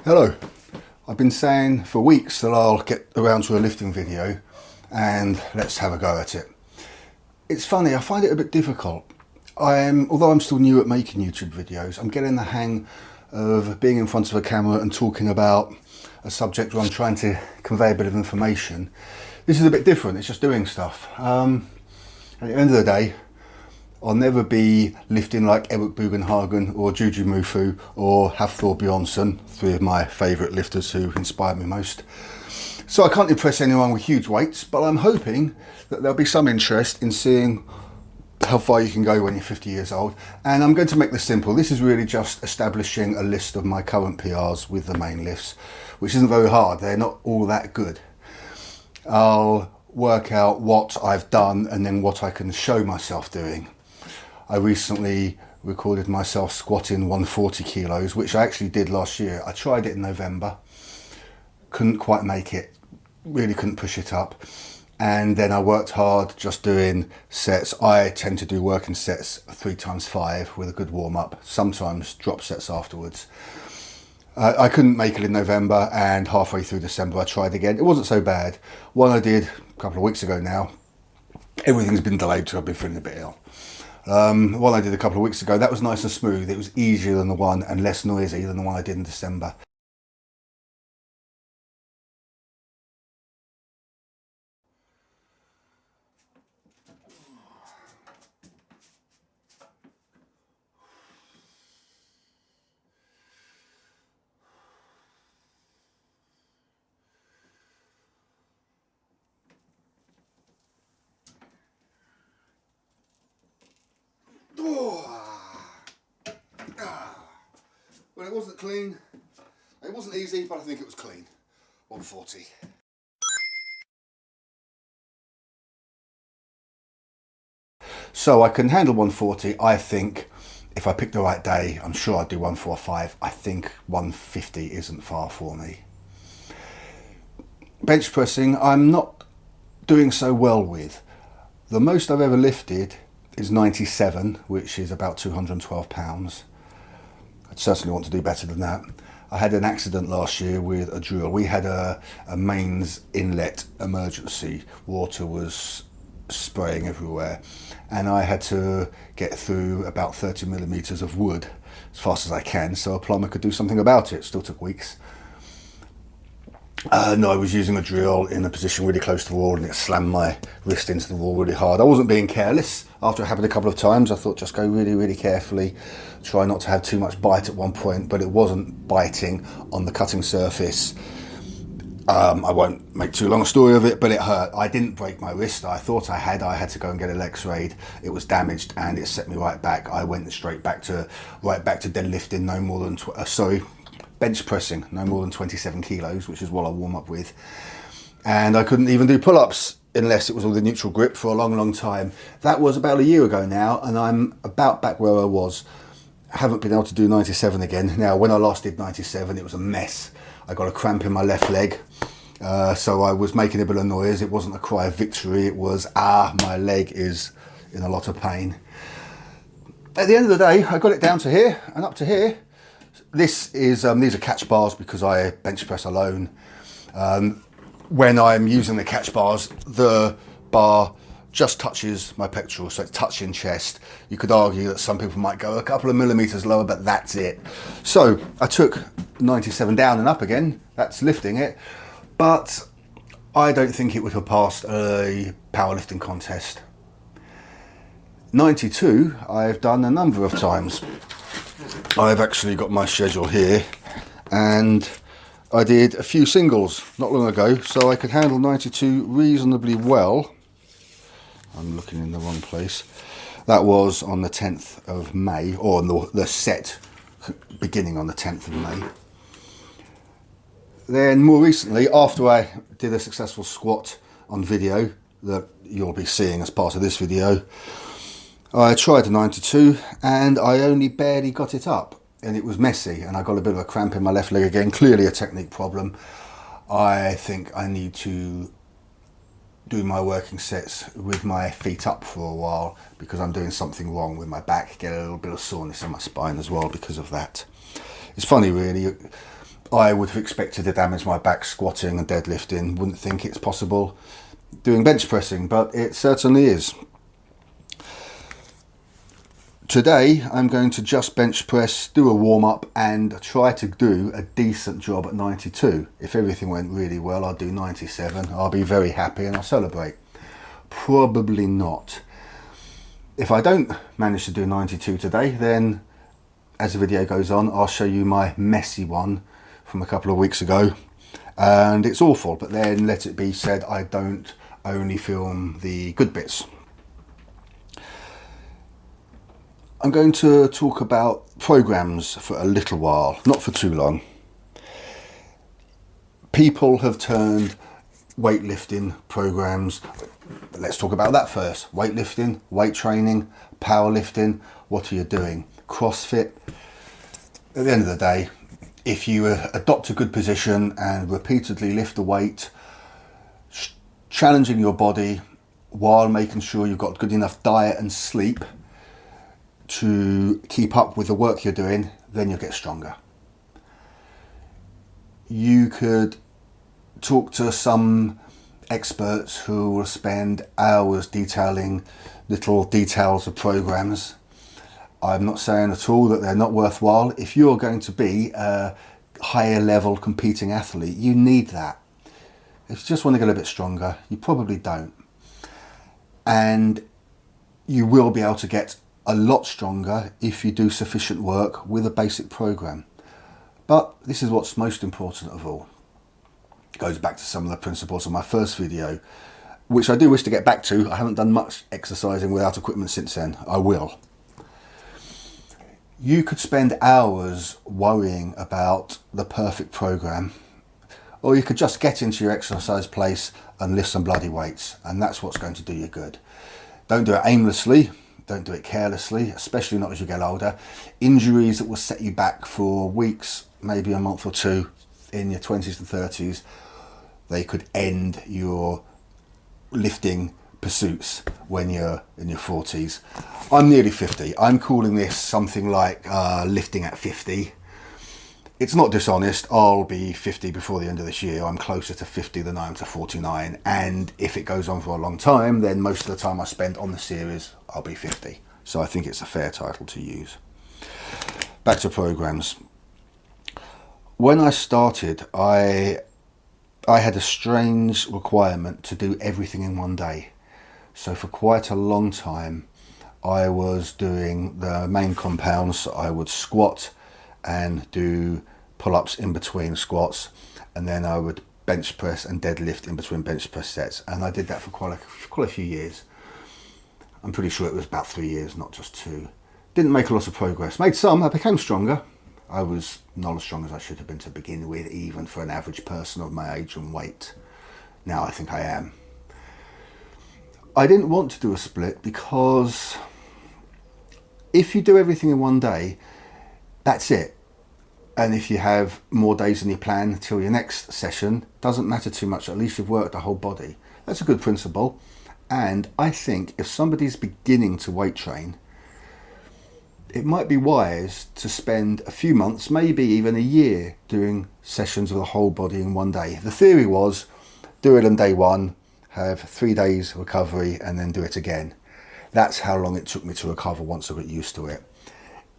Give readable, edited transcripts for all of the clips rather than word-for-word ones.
Hello. I've been saying for weeks that I'll get around to a lifting video and let's have a go at it. It's funny, I find it a bit difficult. Although I'm still new at making YouTube videos, I'm getting the hang of being in front of a camera and talking about a subject where I'm trying to convey a bit of information. This is a bit different, it's just doing stuff. At the end of the day, I'll never be lifting like Eric Bugenhagen or Juju Mufu or Hafthor Bjornsson, three of my favourite lifters who inspire me most. So I can't impress anyone with huge weights, but I'm hoping that there'll be some interest in seeing how far you can go when you're 50 years old. And I'm going to make this simple. This is really just establishing a list of my current PRs with the main lifts, which isn't very hard. They're not all that good. I'll work out what I've done and then what I can show myself doing. I recently recorded myself squatting 140 kilos, which I actually did last year. I tried it in November, couldn't quite make it, really couldn't push it up. And then I worked hard just doing sets. I tend to do working sets 3x5 with a good warm up, sometimes drop sets afterwards. I couldn't make it in November, and halfway through December I tried again. It wasn't so bad. One I did a couple of weeks ago now, everything's been delayed because I've been feeling a bit ill. One I did a couple of weeks ago, that was nice and smooth. It was easier than the one and less noisy than the one I did in December. Well, it wasn't clean. It wasn't easy, but I think it was clean. 140. So I can handle 140. I think if I pick the right day, I'm sure I'd do 145. I think 150 isn't far for me. Bench pressing, I'm not doing so well with. The most I've ever lifted is 97, which is about 212 pounds. I'd certainly want to do better than that. I had an accident last year with a drill. We had a mains inlet emergency. Water was spraying everywhere, and I had to get through about 30 millimeters of wood as fast as I can so a plumber could do something about it. Still took weeks. No, I was using a drill in a position really close to the wall and it slammed my wrist into the wall really hard. I wasn't being careless. After it happened a couple of times, I thought just go really, really carefully. Try not to have too much bite at one point, but it wasn't biting on the cutting surface. I won't make too long a story of it, but it hurt. I didn't break my wrist. I thought I had. I had to go and get it x-rayed. It was damaged and it set me right back. I went straight back to deadlifting no more than, bench pressing no more than 27 kilos, which is what I warm up with. And I couldn't even do pull-ups unless it was with a neutral grip for a long, long time. That was about a year ago now, and I'm about back where I was. I haven't been able to do 97 again. Now, when I last did 97, it was a mess. I got a cramp in my left leg, so I was making a bit of noise. It wasn't a cry of victory. It was, my leg is in a lot of pain. At the end of the day, I got it down to here and up to here. This is these are catch bars because I bench press alone. When I'm using the catch bars, the bar just touches my pectoral, so it's touching chest. You could argue that some people might go a couple of millimeters lower, but that's it. So I took 97 down and up again. That's lifting it, but I don't think it would have passed a powerlifting contest. 92 I've done a number of times. I've actually got my schedule here, and I did a few singles not long ago, so I could handle 92 reasonably well. I'm looking in the wrong place. That was on the 10th of May, or the set beginning on the 10th of May. Then more recently, after I did a successful squat on video that you'll be seeing as part of this video, I tried the 92 and I only barely got it up, and it was messy, and I got a bit of a cramp in my left leg again, clearly a technique problem. I think I need to do my working sets with my feet up for a while because I'm doing something wrong with my back. Get a little bit of soreness in my spine as well because of that. It's funny really, I would have expected to damage my back squatting and deadlifting. Wouldn't think it's possible doing bench pressing, but it certainly is. Today I'm going to just bench press, do a warm up and try to do a decent job at 92. If everything went really well, I'll do 97. I'll be very happy and I'll celebrate. Probably not. If I don't manage to do 92 today, then as the video goes on, I'll show you my messy one from a couple of weeks ago. And it's awful, but then let it be said, I don't only film the good bits. I'm going to talk about programs for a little while, not for too long. People have turned weightlifting programs, let's talk about that first. Weightlifting, weight training, powerlifting, what are you doing? CrossFit. At the end of the day, if you adopt a good position and repeatedly lift the weight, challenging your body while making sure you've got good enough diet and sleep to keep up with the work you're doing, then you'll get stronger. You could talk to some experts who will spend hours detailing little details of programs. I'm not saying at all that they're not worthwhile. If you're going to be a higher level competing athlete, you need that. If you just want to get a bit stronger, you probably don't. And you will be able to get a lot stronger if you do sufficient work with a basic program. But this is what's most important of all. It goes back to some of the principles of my first video, which I do wish to get back to. I haven't done much exercising without equipment since then. I will. You could spend hours worrying about the perfect program, or you could just get into your exercise place and lift some bloody weights, and that's what's going to do you good. Don't do it aimlessly. Don't do it carelessly, especially not as you get older. Injuries that will set you back for weeks, maybe a month or two in your 20s and 30s, they could end your lifting pursuits when you're in your 40s. I'm nearly 50. I'm calling this something like lifting at 50. It's not dishonest. I'll be 50 before the end of this year. I'm closer to 50 than I am to 49. And if it goes on for a long time, then most of the time I spend on the series, I'll be 50. So I think it's a fair title to use. Back to programs. When I started, I had a strange requirement to do everything in one day. So for quite a long time, I was doing the main compounds. I would squat and do pull-ups in between squats, and then I would bench press and deadlift in between bench press sets, and I did that for quite a few years. I'm pretty sure it was about 3 years, not just 2. Didn't make a lot of progress. Made some. I became stronger. I was not as strong as I should have been to begin with, even for an average person of my age and weight. Now I think I am. I didn't want to do a split because if you do everything in one day, that's it. And if you have more days than you plan till your next session, doesn't matter too much. At least you've worked the whole body. That's a good principle. And I think if somebody's beginning to weight train, it might be wise to spend a few months, maybe even a year, doing sessions of the whole body in one day. The theory was do it on day one, have 3 days recovery, and then do it again. That's how long it took me to recover once I got used to it.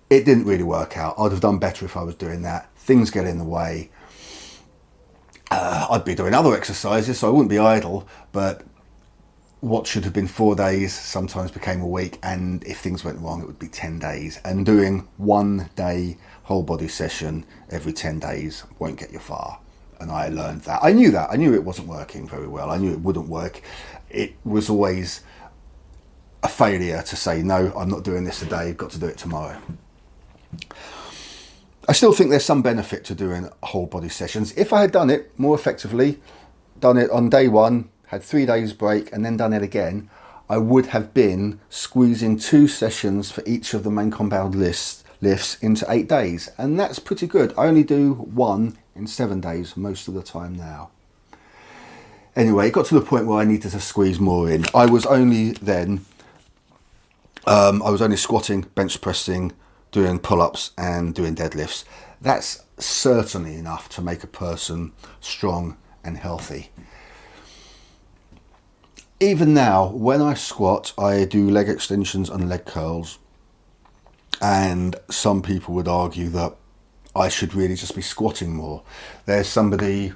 It didn't really work out. I'd have done better if I was doing that. Things get in the way. I'd be doing other exercises, so I wouldn't be idle, but what should have been 4 days sometimes became a week, and if things went wrong, it would be 10 days. And doing 1 day whole body session every 10 days won't get you far. And I learned that. I knew that. I knew it wasn't working very well. I knew it wouldn't work. It was always a failure to say, no, I'm not doing this today, I've got to do it tomorrow. I still think there's some benefit to doing whole body sessions. If I had done it more effectively, done it on day one, had 3 days break and then done it again, I would have been squeezing 2 sessions for each of the main compound lifts into 8 days. And that's pretty good. I only do 1 in 7 days most of the time now. Anyway, it got to the point where I needed to squeeze more in. I was only squatting, bench pressing, doing pull-ups and doing deadlifts. That's certainly enough to make a person strong and healthy. Even now, when I squat, I do leg extensions and leg curls, and some people would argue that I should really just be squatting more. There's somebody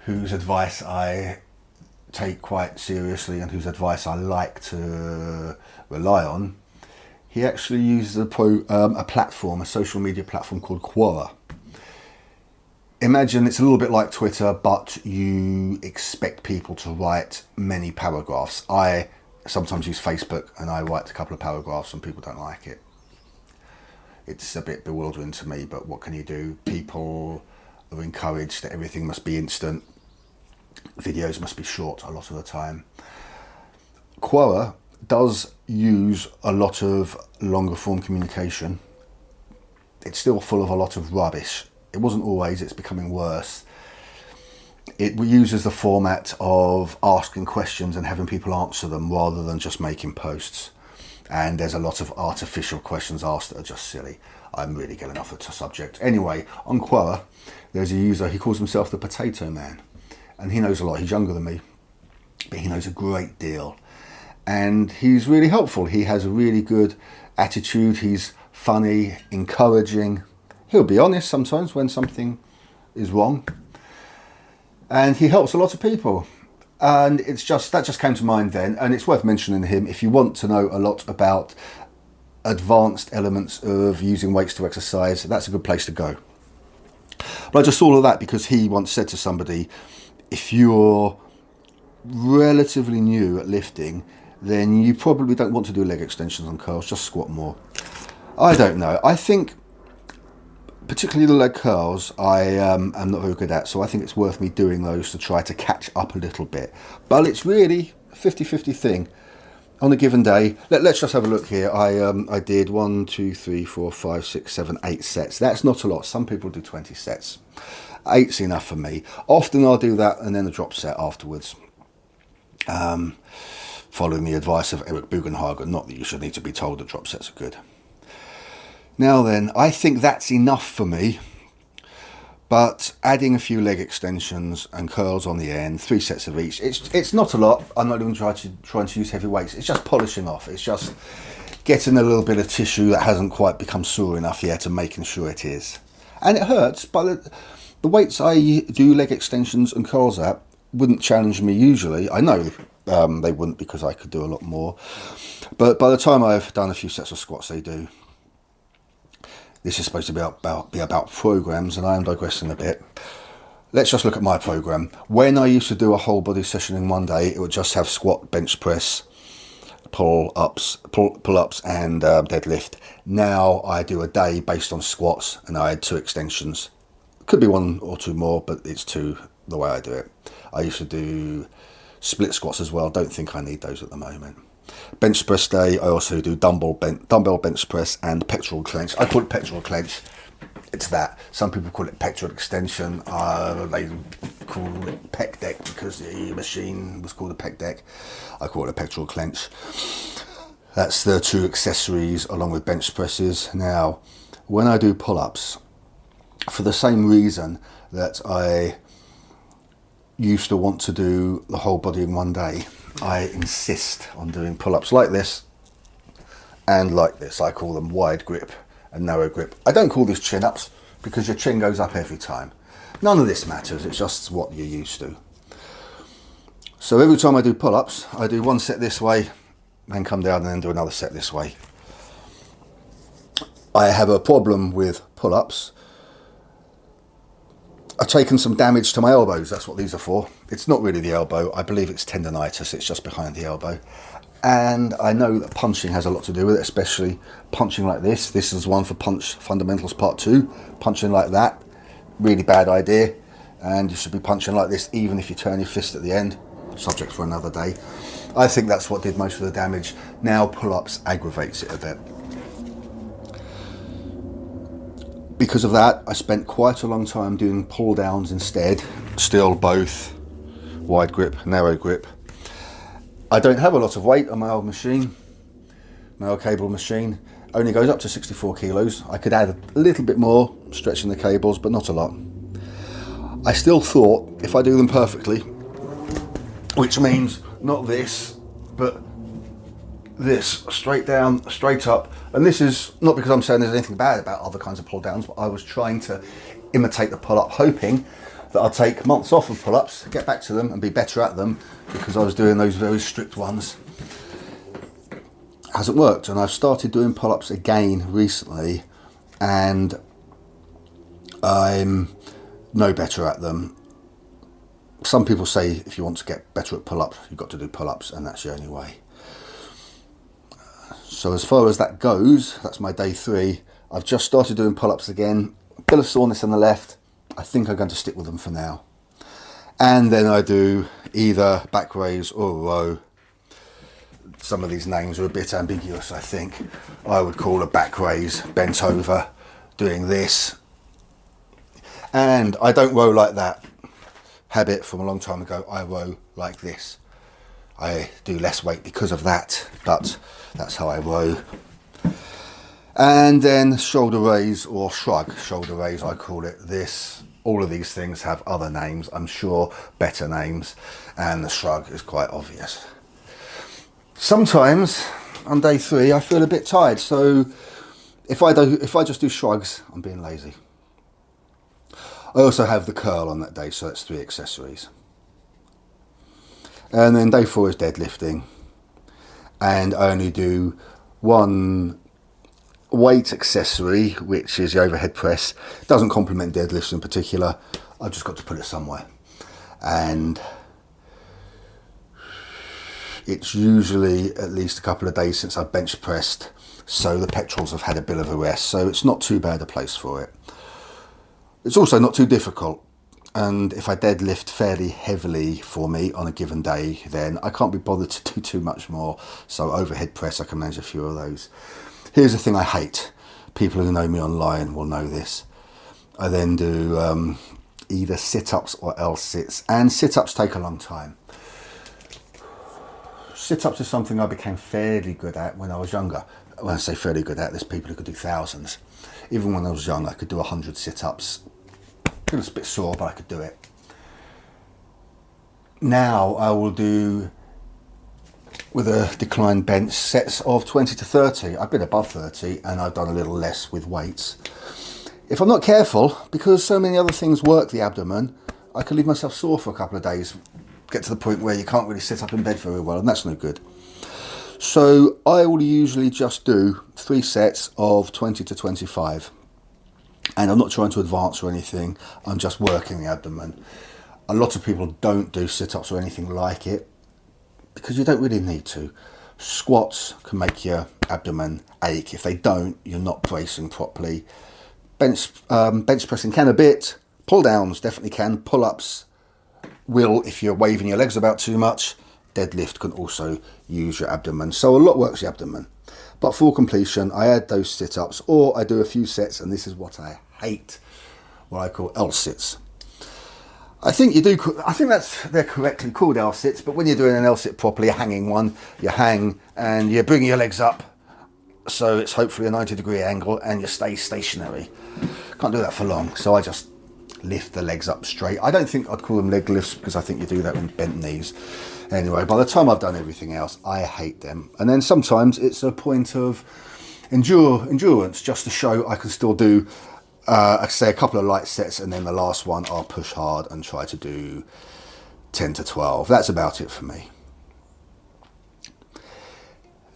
whose advice I take quite seriously and whose advice I like to rely on. He actually uses a platform, a social media platform called Quora. Imagine it's a little bit like Twitter, but you expect people to write many paragraphs. I sometimes use Facebook and I write a couple of paragraphs and people don't like it. It's a bit bewildering to me, but what can you do? People are encouraged that everything must be instant. Videos must be short a lot of the time. Quora does use a lot of longer form communication. It's still full of a lot of rubbish. It wasn't always, it's becoming worse. It uses the format of asking questions and having people answer them rather than just making posts. And there's a lot of artificial questions asked that are just silly. I'm really getting off the subject. Anyway, on Quora, there's a user, he calls himself the Potato Man. And he knows a lot, he's younger than me, but he knows a great deal. And he's really helpful. He has a really good attitude, he's funny, encouraging. He'll be honest sometimes when something is wrong. And he helps a lot of people. And that just came to mind then, and it's worth mentioning him if you want to know a lot about advanced elements of using weights to exercise. That's a good place to go. But I just saw all of that because he once said to somebody, if you're relatively new at lifting, then you probably don't want to do leg extensions and curls, just squat more. I don't know. I think particularly the leg curls I am not very good at, so I think it's worth me doing those to try to catch up a little bit. But it's really a 50-50 thing on a given day. Let's just have a look here. I did 1, 2, 3, 4, 5, 6, 7, 8 sets. That's not a lot. Some people do 20 sets. 8's enough for me. Often I'll do that and then a drop set afterwards. Following the advice of Eric Bugenhagen, not that you should need to be told that drop sets are good. Now then, I think that's enough for me, but adding a few leg extensions and curls on the end, 3 sets of each, it's not a lot. I'm not even trying to use heavy weights. It's just polishing off. It's just getting a little bit of tissue that hasn't quite become sore enough yet and making sure it is. And it hurts, but the weights I do leg extensions and curls at wouldn't challenge me usually. I know they wouldn't because I could do a lot more, but by the time I've done a few sets of squats, they do. This is supposed to be about programs, and I am digressing a bit. Let's just look at my program. When I used to do a whole body session in one day, it would just have squat, bench press, pull-ups and deadlift. Now I do a day based on squats, and I add 2 extensions. Could be 1 or 2 more, but it's 2 the way I do it. I used to do split squats as well. Don't think I need those at the moment. Bench press day, I also do dumbbell bench press and pectoral clench. I call it pectoral clench. It's that. Some people call it pectoral extension. They call it pec deck because the machine was called a pec deck. I call it a pectoral clench. That's the 2 accessories along with bench presses. Now, when I do pull-ups, for the same reason that I used to want to do the whole body in one day, I insist on doing pull-ups like this and like this. I call them wide grip and narrow grip. I don't call these chin-ups because your chin goes up every time. None of this matters, it's just what you're used to. So every time I do pull-ups, I do 1 set this way, then come down and then do another set this way. I have a problem with pull-ups. I've taken some damage to my elbows, that's what these are for. It's not really the elbow, I believe it's tendonitis, it's just behind the elbow. And I know that punching has a lot to do with it, especially punching like this. This is one for Punch Fundamentals Part 2. Punching like that, really bad idea. And you should be punching like this even if you turn your fist at the end. Subject for another day. I think that's what did most of the damage. Now pull-ups aggravates it a bit. Because of that, I spent quite a long time doing pull downs instead. Still both wide grip, narrow grip. I don't have a lot of weight on my old machine, my old cable machine. only goes up to 64 kilos. I could add a little bit more, stretching the cables, but not a lot. I still thought if I do them perfectly, which means not this, but this, straight down, straight up, and this is not because I'm saying there's anything bad about other kinds of pull downs, but I was trying to imitate the pull up, hoping that I'll take months off of pull ups, get back to them and be better at them, because I was doing those very strict ones. Hasn't worked, and I've started doing pull ups again recently, and I'm no better at them. Some people say if you want to get better at pull ups, you've got to do pull ups, and that's the only way. So as far as that goes, that's my day 3. I've just started doing pull ups again. A bit of soreness on the left. I think I'm going to stick with them for now. And then I do either back raise or row. Some of these names are a bit ambiguous, I think. I would call a back raise bent over, doing this. And I don't row like that. Habit from a long time ago, I row like this. I do less weight because of that, but that's how I row. And then shoulder raise or shrug. Shoulder raise, I call it this. All of these things have other names, I'm sure, better names, and the shrug is quite obvious. Sometimes on day 3 I feel a bit tired, so if I just do shrugs, I'm being lazy. I also have the curl on that day, so that's 3 accessories. And then day 4 is deadlifting, and I only do 1 weight accessory, which is the overhead press. It doesn't complement deadlifts in particular. I've just got to put it somewhere, and it's usually at least a couple of days since I've bench pressed, so the pectorals have had a bit of a rest, so it's not too bad a place for it. It's also not too difficult, and if I deadlift fairly heavily for me on a given day, then I can't be bothered to do too much more, so overhead press, I can manage a few of those. Here's the thing I hate. People who know me online will know this. I then do either sit-ups or L-sits, and sit-ups take a long time. Sit-ups is something I became fairly good at when I was younger. When I say fairly good at, there's people who could do thousands. Even when I was young, I could do 100 sit-ups. It was a bit sore, but I could do it. Now I will do, with a declined bench, sets of 20 to 30. I've been above 30 and I've done a little less with weights. If I'm not careful, because so many other things work the abdomen, I can leave myself sore for a couple of days, get to the point where you can't really sit up in bed very well, and that's no good. So I will usually just do 3 sets of 20 to 25. And I'm not trying to advance or anything, I'm just working the abdomen. A lot of people don't do sit-ups or anything like it, because you don't really need to. Squats can make your abdomen ache. If they don't, you're not bracing properly. Bench pressing can a bit. Pull downs definitely can. Pull-ups will if you're waving your legs about too much. Deadlift can also use your abdomen. So a lot works the abdomen. But for completion, I add those sit-ups, or I do a few sets, and this is what I hate, what I call L-sits. I think they're correctly called L-sits, but when you're doing an L-sit properly, a hanging one, you hang and you bring your legs up, so it's hopefully a 90-degree angle, and you stay stationary. Can't do that for long, so I just lift the legs up straight. I don't think I'd call them leg lifts, because I think you do that with bent knees. Anyway, by the time I've done everything else, I hate them. And then sometimes it's a point of endurance, just to show I can still do, I say, a couple of light sets, and then the last one I'll push hard and try to do 10 to 12. That's about it for me.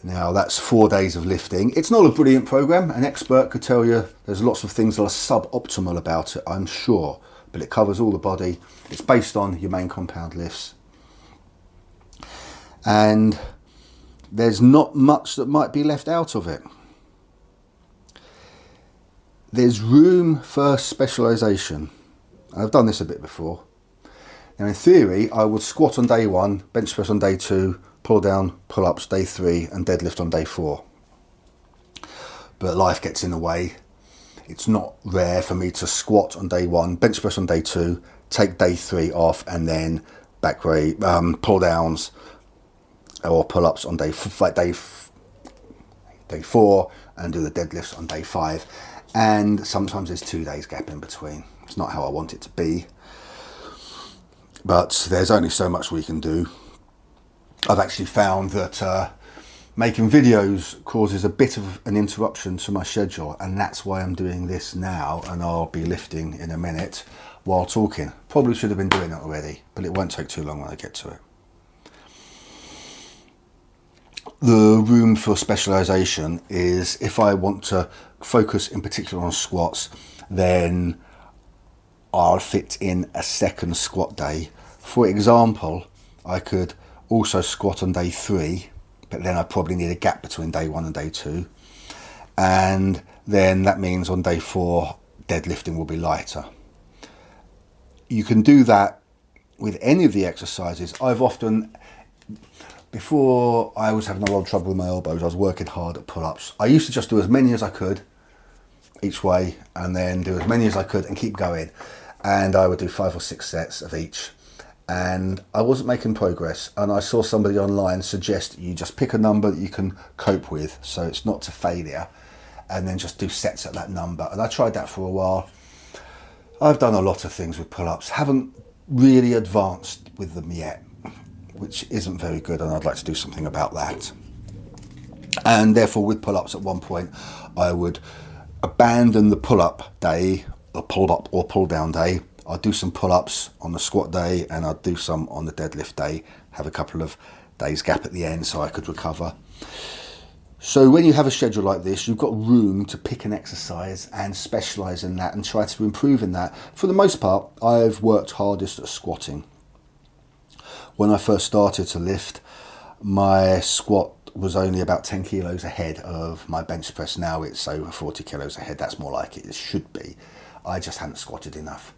Now that's 4 days of lifting. It's not a brilliant program. An expert could tell you there's lots of things that are suboptimal about it, I'm sure, but it covers all the body. It's based on your main compound lifts. And there's not much that might be left out of it. There's room for specialisation. I've done this a bit before. Now in theory, I would squat on day 1, bench press on day 2, pull down, pull ups day 3, and deadlift on day 4. But life gets in the way. It's not rare for me to squat on day 1, bench press on day 2, take day 3 off, and then back raise, pull downs or pull ups on day 4, and do the deadlifts on day 5. And sometimes there's 2 days gap in between. It's not how I want it to be, but there's only so much we can do. I've actually found that making videos causes a bit of an interruption to my schedule, and that's why I'm doing this now, and I'll be lifting in a minute while talking. Probably should have been doing it already, but it won't take too long when I get to it. The room for specialisation is if I want to focus in particular on squats, then I'll fit in a second squat day. For example, I could also squat on day 3, but then I probably need a gap between day 1 and day 2. And then that means on day 4, deadlifting will be lighter. You can do that with any of the exercises. I've often, before I was having a lot of trouble with my elbows, I was working hard at pull-ups. I used to just do as many as I could each way, and then do as many as I could and keep going. And I would do 5 or 6 sets of each. And I wasn't making progress. And I saw somebody online suggest you just pick a number that you can cope with, so it's not to failure, and then just do sets at that number. And I tried that for a while. I've done a lot of things with pull-ups, haven't really advanced with them yet, which isn't very good, and I'd like to do something about that. And therefore with pull-ups at one point I would abandon the pull-up day, or pull-up or pull-down day. I'd do some pull-ups on the squat day, and I'd do some on the deadlift day, have a couple of days gap at the end so I could recover. So when you have a schedule like this, you've got room to pick an exercise and specialise in that and try to improve in that. For the most part, I've worked hardest at squatting. When I first started to lift, my squat was only about 10 kilos ahead of my bench press. Now it's over 40 kilos ahead. That's more like it should be. I just hadn't squatted enough.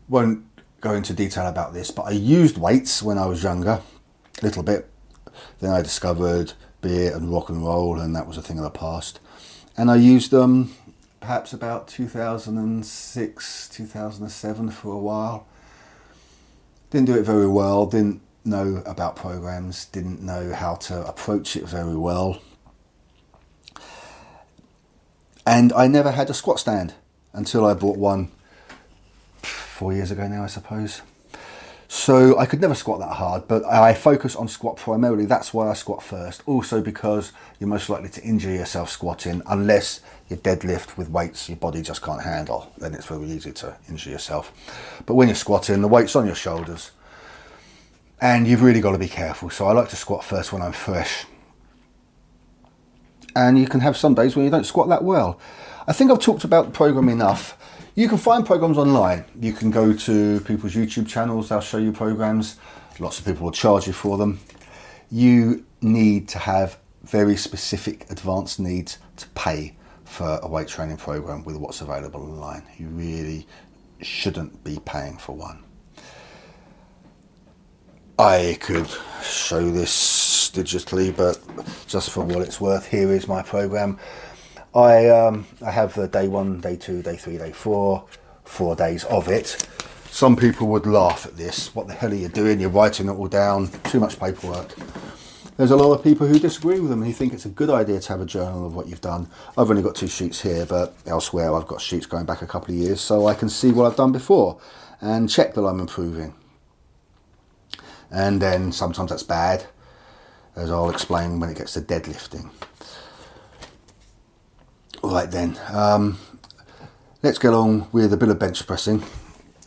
Won't go into detail about this, but I used weights when I was younger, a little bit. Then I discovered beer and rock and roll, and that was a thing of the past. And I used them perhaps about 2006, 2007 for a while. Didn't do it very well, didn't know about programs, didn't know how to approach it very well. And I never had a squat stand until I bought one 4 years ago now, I suppose. So I could never squat that hard, but I focus on squat primarily. That's why I squat first. Also because you're most likely to injure yourself squatting, unless you deadlift with weights your body just can't handle. Then it's very easy to injure yourself. But when you're squatting, the weight's on your shoulders, and you've really got to be careful. So I like to squat first when I'm fresh. And you can have some days when you don't squat that well. I think I've talked about the program enough. You can find programs online. You can go to people's YouTube channels, they'll show you programs. Lots of people will charge you for them. You need to have very specific advanced needs to pay for a weight training program with what's available online. You really shouldn't be paying for one. I could show this digitally, but just for what it's worth, here is my program. I have day 1, day 2, day 3, day 4, 4 days of it. Some people would laugh at this. What the hell are you doing? You're writing it all down. Too much paperwork. There's a lot of people who disagree with them and who think it's a good idea to have a journal of what you've done. I've only got 2 sheets here, but elsewhere I've got sheets going back a couple of years, so I can see what I've done before and check that I'm improving. And then sometimes that's bad, as I'll explain when it gets to deadlifting. Right then, let's get on with a bit of bench pressing,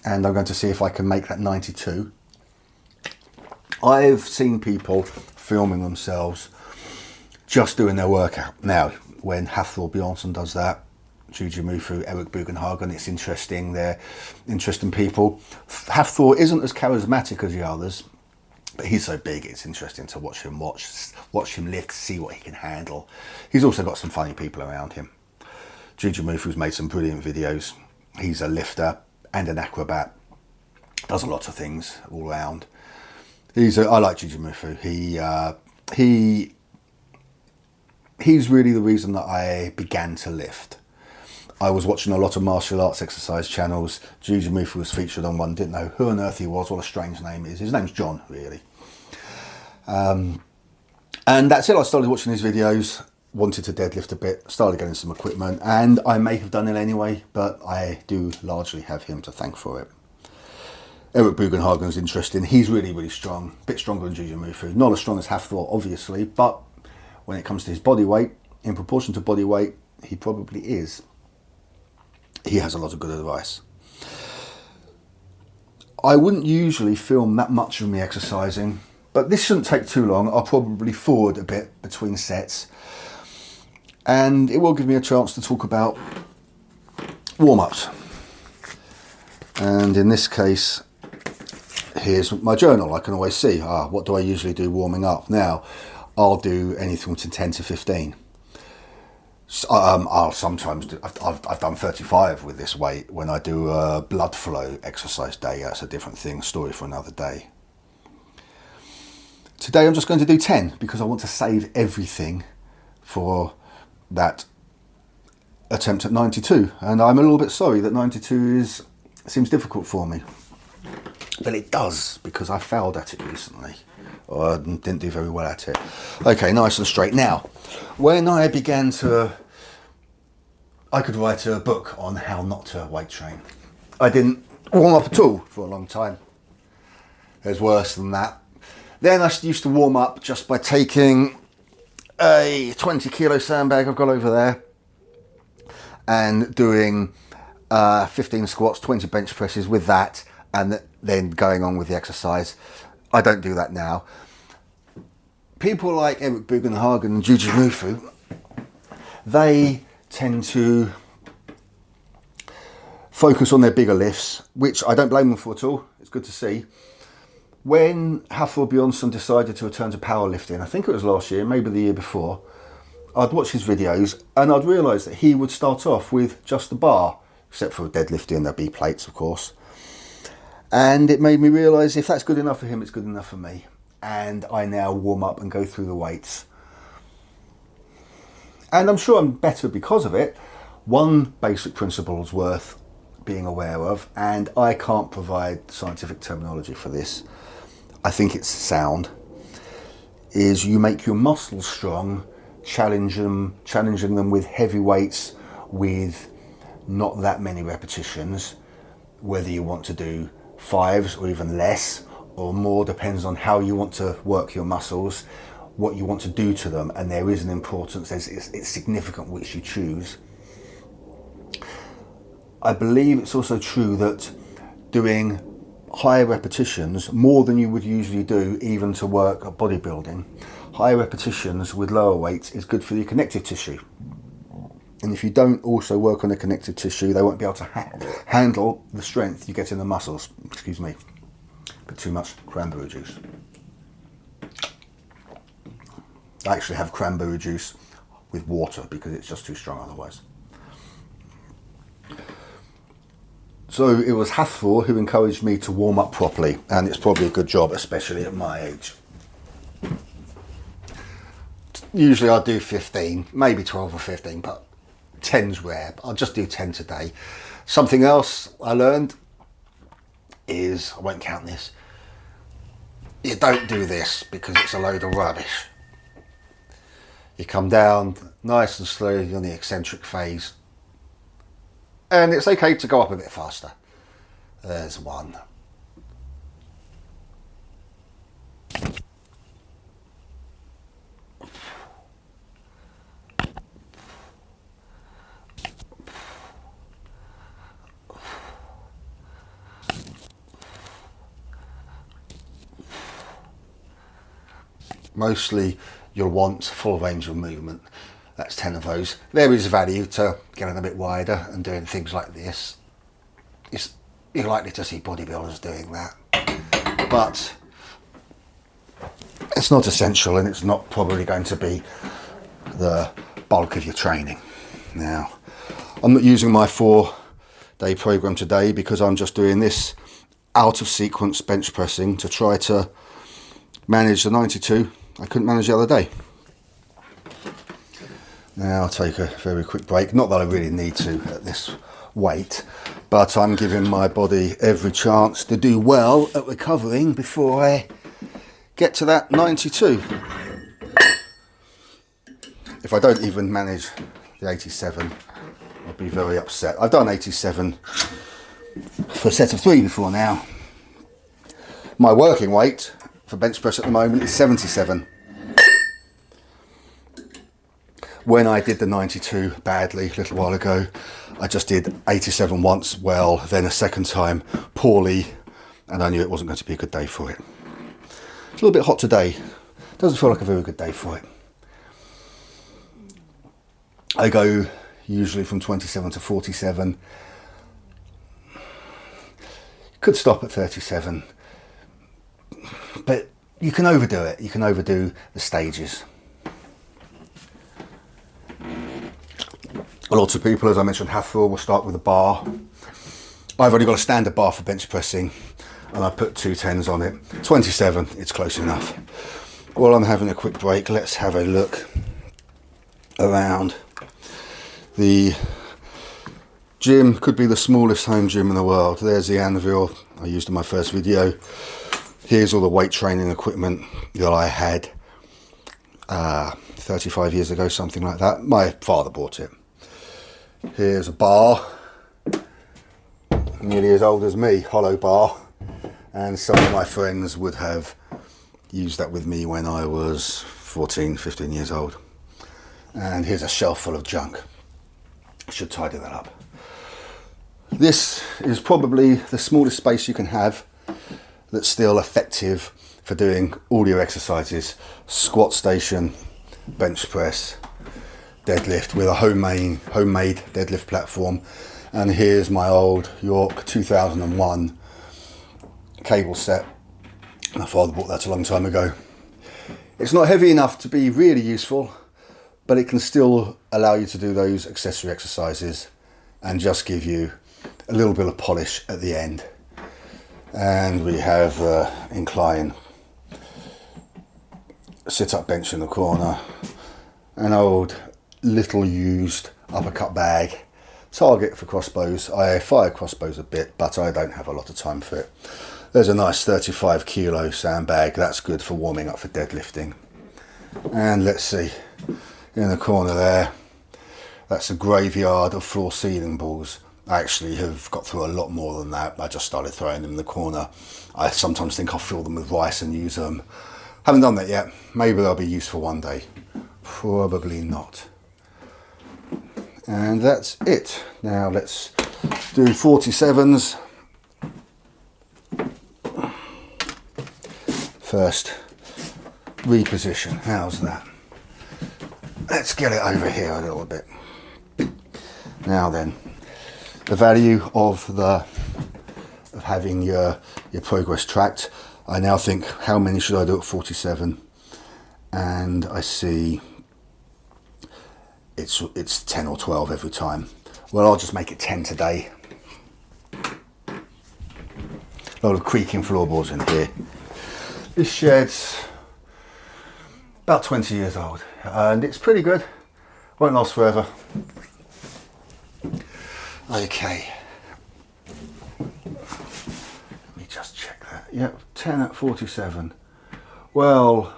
and I'm going to see if I can make that 92. I've seen people filming themselves just doing their workout. Now, when Hafthor Bjornsson does that, Juju Mufu, Eric Bugenhagen, it's interesting. They're interesting people. Hafthor isn't as charismatic as the others, but he's so big, it's interesting to watch him lift, see what he can handle. He's also got some funny people around him. Juju Mufu's made some brilliant videos. He's a lifter and an acrobat. Does a lot of things all around. I like Juju Mufu. He's really the reason that I began to lift. I was watching a lot of martial arts exercise channels. Juju Mufu was featured on one. Didn't know who on earth he was. What a strange name it is. His name's John, really. And that's it. I started watching his videos. wanted to deadlift a bit, started getting some equipment, and I may have done it anyway, but I do largely have him to thank for it. Eric Bugenhagen's interesting. He's really, really strong, a bit stronger than Juju Mufu. Not as strong as Hafthor, obviously, but when it comes to his body weight, in proportion to body weight, he probably is. He has a lot of good advice. I wouldn't usually film that much of me exercising, but this shouldn't take too long. I'll probably forward a bit between sets, and it will give me a chance to talk about warm-ups. And in this case, here's my journal. I can always see, what do I usually do warming up? Now, I'll do anything from 10 to 15. I'll sometimes do, I've done 35 with this weight when I do a blood flow exercise day. That's a different thing, story for another day. Today I'm just going to do 10 because I want to save everything for that attempt at 92. And I'm a little bit sorry that 92 seems difficult for me. But it does, because I failed at it recently. Or I didn't do very well at it. Okay, nice and straight. Now, when I began I could write a book on how not to weight train. I didn't warm up at all for a long time. There's worse than that. Then I used to warm up just by taking a 20 kilo sandbag I've got over there and doing 15 squats, 20 bench presses with that, and then going on with the exercise. I don't do that now. People like Eric Bugenhagen and Juju Mufu, they tend to focus on their bigger lifts, which I don't blame them for at all. It's good to see. When Hafthor Bjornsson decided to return to powerlifting, I think it was last year, maybe the year before, I'd watch his videos and I'd realise that he would start off with just the bar, except for deadlifting, there'd be plates, of course. And it made me realise if that's good enough for him, it's good enough for me. And I now warm up and go through the weights. And I'm sure I'm better because of it. One basic principle is worth being aware of, and I can't provide scientific terminology for this. I think it's sound, is you make your muscles strong, challenging them with heavy weights with not that many repetitions, whether you want to do 5s or even less or more, depends on how you want to work your muscles, what you want to do to them, and there is an importance, it's significant which you choose. I believe it's also true that doing higher repetitions, more than you would usually do even to work at bodybuilding, higher repetitions with lower weights is good for your connective tissue. And if you don't also work on the connective tissue, they won't be able to handle the strength you get in the muscles. Excuse me, but too much cranberry juice. I actually have cranberry juice with water because it's just too strong otherwise. So it was Hafthor who encouraged me to warm up properly, and it's probably a good job, especially at my age. Usually I do 15, maybe 12 or 15, but 10's rare. I'll just do 10 today. Something else I learned is, I won't count this, you don't do this because it's a load of rubbish. You come down nice and slowly on the eccentric phase, and it's okay to go up a bit faster. There's one. Mostly you'll want full range of movement. That's 10 of those. There is value to getting a bit wider and doing things like this. You're likely to see bodybuilders doing that, but it's not essential, and it's not probably going to be the bulk of your training. Now, I'm not using my 4-day program today because I'm just doing this out of sequence bench pressing to try to manage the 92 I couldn't manage the other day. Now I'll take a very quick break. Not that I really need to at this weight, but I'm giving my body every chance to do well at recovering before I get to that 92. if I don't even manage the 87, I'll be very upset. I've done 87 for a set of 3 before now. My working weight for bench press at the moment is 77. When I did the 92 badly a little while ago, I just did 87 once well, then a second time poorly, and I knew it wasn't going to be a good day for it. It's a little bit hot today. Doesn't feel like a very good day for it. I go usually from 27 to 47. Could stop at 37, but you can overdo it. You can overdo the stages. Lots of people, as I mentioned, Hathor will start with a bar. I've only got a standard bar for bench pressing, and I put 2 10s on it. 27, it's close enough. While I'm having a quick break, let's have a look around. The gym could be the smallest home gym in the world. There's the anvil I used in my first video. Here's all the weight training equipment that I had 35 years ago, something like that. My father bought it. Here's a bar, nearly as old as me, hollow bar, and some of my friends would have used that with me when I was 14, 15 years old. And here's a shelf full of junk. I should tidy that up. This is probably the smallest space you can have that's still effective for doing all your exercises. Squat station, bench press, deadlift with a homemade deadlift platform. And here's my old York 2001 cable set. My father bought that a long time ago. It's not heavy enough to be really useful, but it can still allow you to do those accessory exercises and just give you a little bit of polish at the end. And we have incline sit-up bench in the corner, an old little used uppercut bag, target for crossbows. I fire crossbows a bit, but I don't have a lot of time for it. There's a nice 35 kilo sandbag. That's good for warming up for deadlifting. And let's see, in the corner there, that's a graveyard of floor ceiling balls. I actually have got through a lot more than that. I just started throwing them in the corner. I sometimes think I'll fill them with rice and use them. Haven't done that yet. Maybe they'll be useful one day. Probably not. And that's it. Now let's do 47s. First, reposition. How's that? Let's get it over here a little bit. Now then, the value of having your progress tracked. I now think, how many should I do at 47? And I see it's 10 or 12 every time. Well, I'll just make it 10 today. A lot of creaking floorboards in here. This shed's about 20 years old and it's pretty good. Won't last forever. Okay. Let me just check that. Yep, 10 at 47. Well,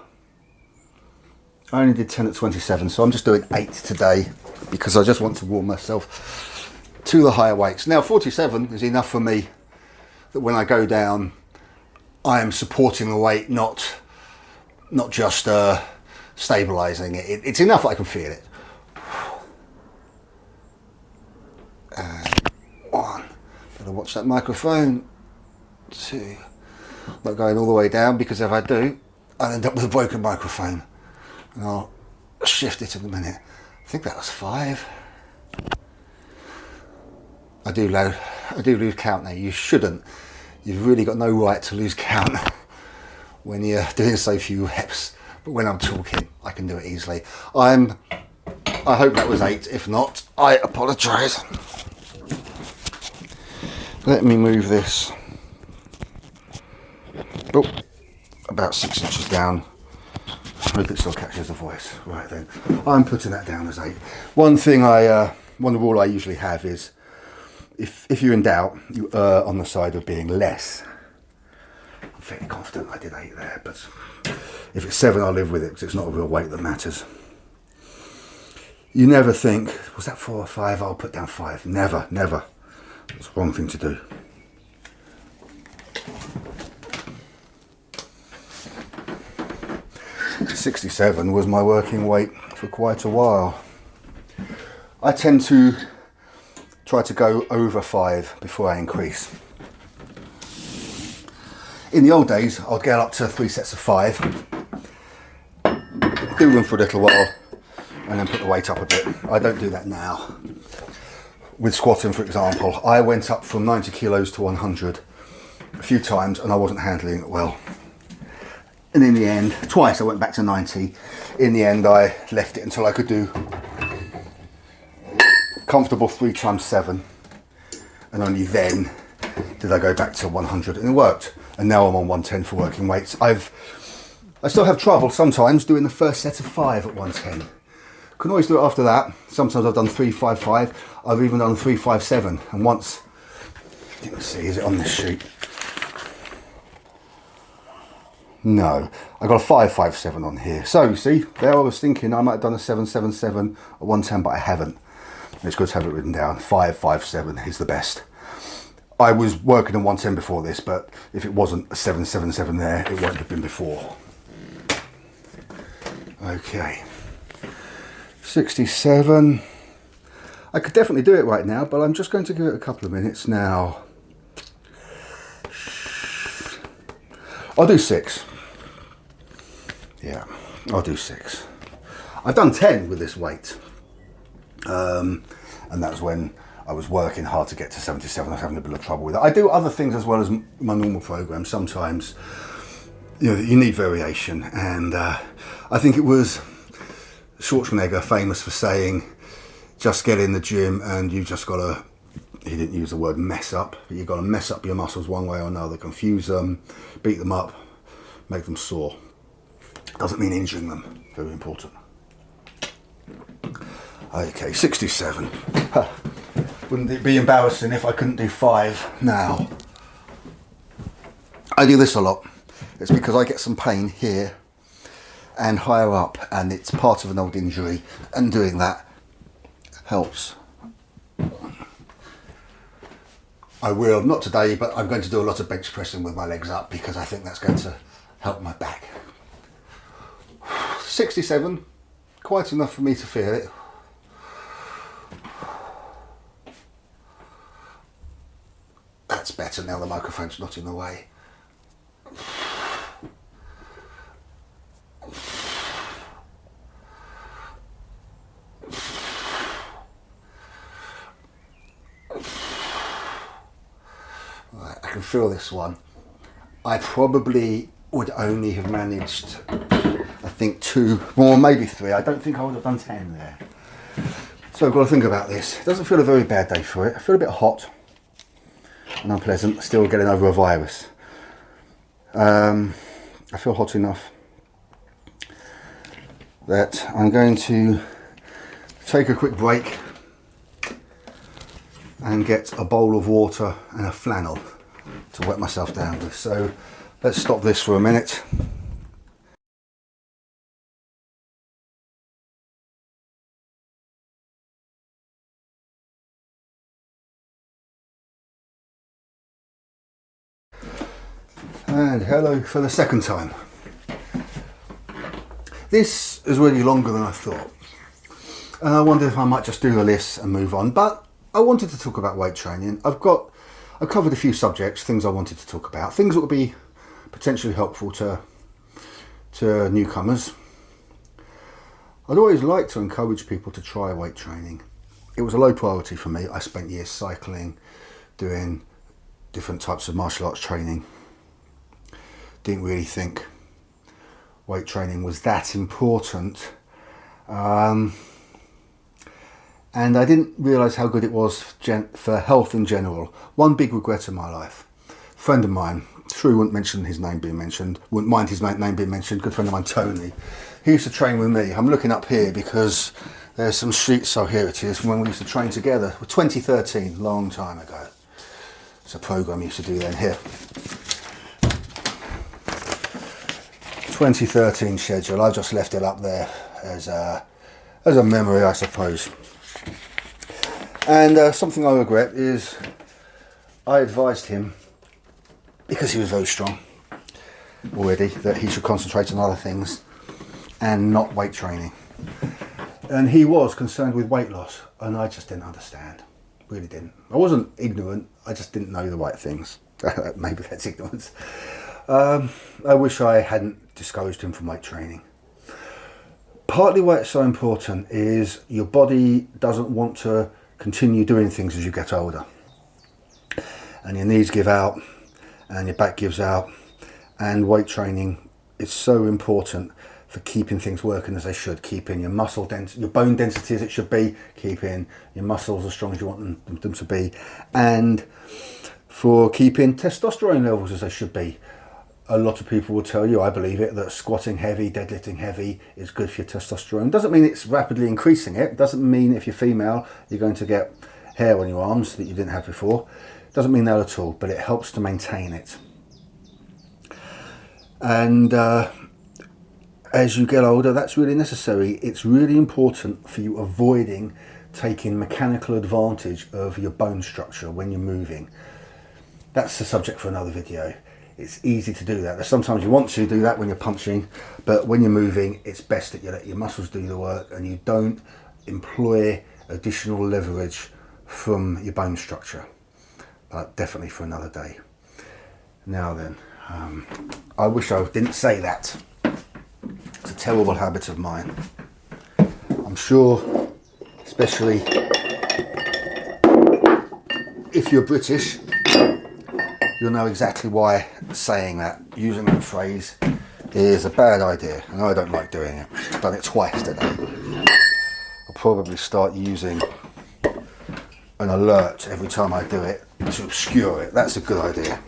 I only did 10 at 27, so I'm just doing 8 today because I just want to warm myself to the higher weights. Now 47 is enough for me that when I go down, I am supporting the weight, not just stabilising it. It's enough that I can feel it. And 1, better watch that microphone. 2, not going all the way down because if I do, I'll end up with a broken microphone. And I'll shift it in a minute. I think that was 5. I do lose count now. You shouldn't. You've really got no right to lose count when you're doing so few reps. But when I'm talking, I can do it easily. I hope that was 8. If not, I apologise. Let me move this. Oh, about 6 inches down. I hope it still catches the voice. Right then, I'm putting that down as 8. One rule I usually have is, if you're in doubt, you err on the side of being less. I'm fairly confident I did 8 there, but if it's 7, I'll live with it because it's not a real weight that matters. You never think, was that 4 or 5? I'll put down 5. Never, never. That's the wrong thing to do. .67 was my working weight for quite a while. I tend to try to go over 5 before I increase. In the old days, I'd get up to 3 sets of 5, do them for a little while, and then put the weight up a bit. I don't do that now. With squatting, for example, I went up from 90 kilos to 100 a few times and I wasn't handling it well. And in the end, twice I went back to 90. In the end, I left it until I could do comfortable 3 times 7. And only then did I go back to 100, and it worked. And now I'm on 110 for working weights. I still have trouble sometimes doing the first set of 5 at 110. Can always do it after that. Sometimes I've done 3-5-5. I've even done 3-5-7. And once, let me see, is it on this sheet? No, I got a 5-5-7 on here. So you see, there I was thinking I might have done a 7-7-7 at 110, but I haven't. It's good to have it written down. 5-5-7 is the best. I was working on 110 before this, but if it wasn't a 7-7-7 there, it won't have been before. Okay. 67. I could definitely do it right now, but I'm just going to give it a couple of minutes now. I'll do 6. Yeah, I'll do 6. I've done 10 with this weight. And that was when I was working hard to get to 77. I was having a bit of trouble with it. I do other things as well as my normal program. Sometimes, you know, you need variation. And I think it was Schwarzenegger famous for saying, just get in the gym and you've just got to, he didn't use the word mess up, but you've got to mess up your muscles one way or another, confuse them, beat them up, make them sore. Doesn't mean injuring them, very important. Okay, 67. Wouldn't it be embarrassing if I couldn't do 5 now? I do this a lot. It's because I get some pain here and higher up, and it's part of an old injury, and doing that helps. I will, not today, but I'm going to do a lot of bench pressing with my legs up because I think that's going to help my back. 67, quite enough for me to feel it. That's better now the microphone's not in the way. Right, I can feel this one. I probably would only have managed, I think 2, or maybe 3. I don't think I would have done 10 there. So I've got to think about this. It doesn't feel a very bad day for it. I feel a bit hot and unpleasant, still getting over a virus. I feel hot enough that I'm going to take a quick break and get a bowl of water and a flannel to wet myself down with. So let's stop this for a minute. And hello for the second time. This is really longer than I thought. And I wondered if I might just do the list and move on, but I wanted to talk about weight training. I've covered a few subjects, things I wanted to talk about, things that would be potentially helpful to newcomers. I'd always like to encourage people to try weight training. It was a low priority for me. I spent years cycling, doing different types of martial arts training. Didn't really think weight training was that important. And I didn't realise how good it was for health in general. One big regret in my life. A friend of mine, sure he wouldn't mention his name being mentioned, wouldn't mind his name being mentioned, good friend of mine, Tony. He used to train with me. I'm looking up here because there's some sheets, so here it is, from when we used to train together. 2013, long time ago. It's a programme I used to do then, here. 2013 schedule, I just left it up there as as a memory, I suppose. And something I regret is I advised him, because he was very strong already, that he should concentrate on other things and not weight training. And he was concerned with weight loss, and I just didn't understand. Really didn't. I wasn't ignorant, I just didn't know the right things. Maybe that's ignorance. I wish I hadn't discouraged him from weight training. Partly why it's so important is your body doesn't want to continue doing things as you get older. And your knees give out, and your back gives out, and weight training is so important for keeping things working as they should, keeping your muscle density, your bone density as it should be, keeping your muscles as strong as you want them to be, and for keeping testosterone levels as they should be. A lot of people will tell you, I believe it, that squatting heavy, deadlifting heavy is good for your testosterone. Doesn't mean it's rapidly increasing it. Doesn't mean if you're female, you're going to get hair on your arms that you didn't have before. Doesn't mean that at all, but it helps to maintain it. And as you get older, that's really necessary. It's really important for you avoiding taking mechanical advantage of your bone structure when you're moving. That's the subject for another video. It's easy to do that. Sometimes you want to do that when you're punching, but when you're moving, it's best that you let your muscles do the work and you don't employ additional leverage from your bone structure. But definitely for another day. Now then, I wish I didn't say that. It's a terrible habit of mine. I'm sure, especially if you're British, you'll know exactly why saying that, using that phrase, is a bad idea. And I don't like doing it. I've done it twice today. I'll probably start using an alert every time I do it to obscure it. That's a good idea.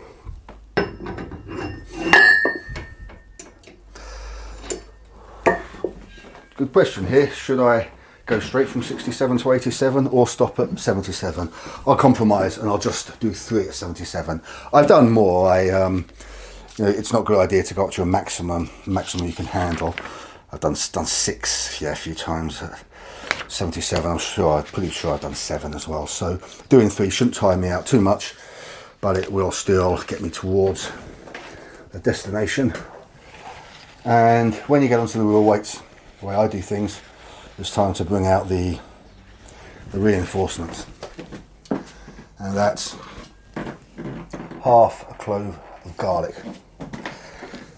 Good question here. Should I go straight from 67 to 87 or stop at 77? I'll compromise and I'll just do 3 at 77. I've done more. It's not a good idea to go up to a maximum you can handle. I've done 6, a few times at 77. I'm pretty sure I've done 7 as well. So doing 3 shouldn't tire me out too much, but it will still get me towards the destination. And when you get onto the real weights, the way I do things, it's time to bring out the reinforcements, and that's half a clove of garlic.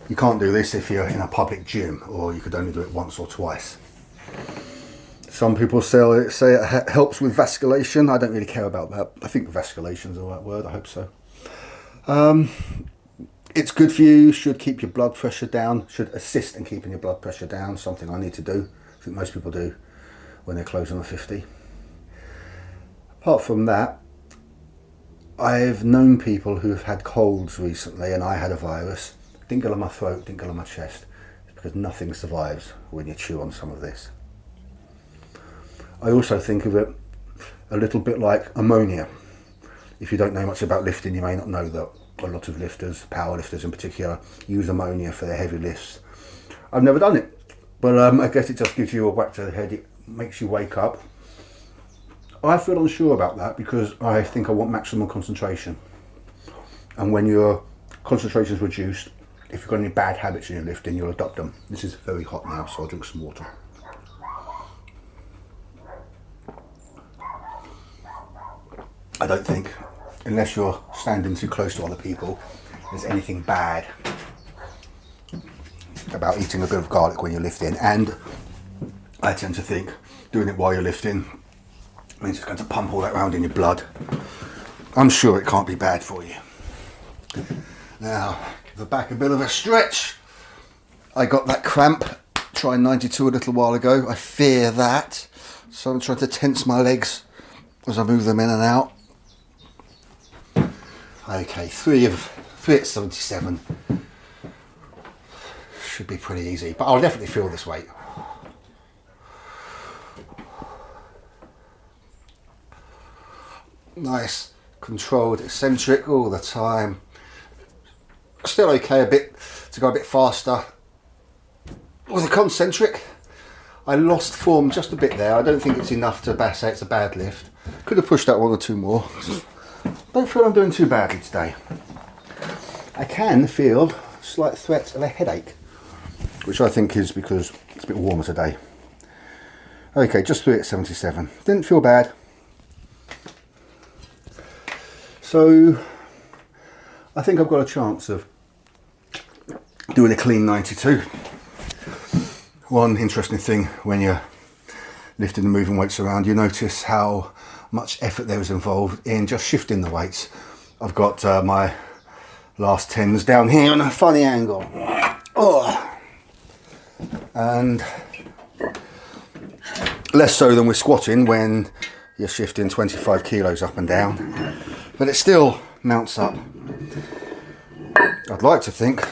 You can't do this if you're in a public gym, or you could only do it once or twice. Some people say it helps with vasculation. I don't really care about that. I think vasculation is the right word. I hope so. It's good for you, should keep your blood pressure down, should assist in keeping your blood pressure down, something I need to do. I think most people do when they're closing on 50. Apart from that, I've known people who've had colds recently, and I had a virus. Didn't go on my throat, didn't go on my chest. It's because nothing survives when you chew on some of this. I also think of it a little bit like ammonia. If you don't know much about lifting, you may not know that a lot of lifters, power lifters in particular, use ammonia for their heavy lifts. I've never done it, but I guess it just gives you a whack to the head. It makes you wake up. I feel unsure about that because I think I want maximum concentration. And when your concentration is reduced, if you've got any bad habits in your lifting, you'll adopt them. This is very hot now, so I'll drink some water. I don't think, unless you're standing too close to other people, there's anything bad about eating a bit of garlic when you're lifting. And I tend to think doing it while you're lifting means it's going to pump all that around in your blood. I'm sure it can't be bad for you. Now, give the back a bit of a stretch. I got that cramp trying 92 a little while ago. I fear that. So I'm trying to tense my legs as I move them in and out. Okay, 3 at 77 should be pretty easy, but I'll definitely feel this weight. Nice, controlled, eccentric all the time. Still okay to go a bit faster with a concentric. I lost form just a bit there. I don't think it's enough to say it's a bad lift. Could have pushed out one or two more. Don't feel I'm doing too badly today. I can feel a slight threat of a headache, which I think is because it's a bit warmer today. Okay, just through it at 77. Didn't feel bad. So I think I've got a chance of doing a clean 92. One interesting thing when you're lifting and moving weights around, you notice how much effort there is involved in just shifting the weights. I've got my last 10s down here on a funny angle. Oh. And less so than with squatting when you're shifting 25 kilos up and down, but it still mounts up. I'd like to think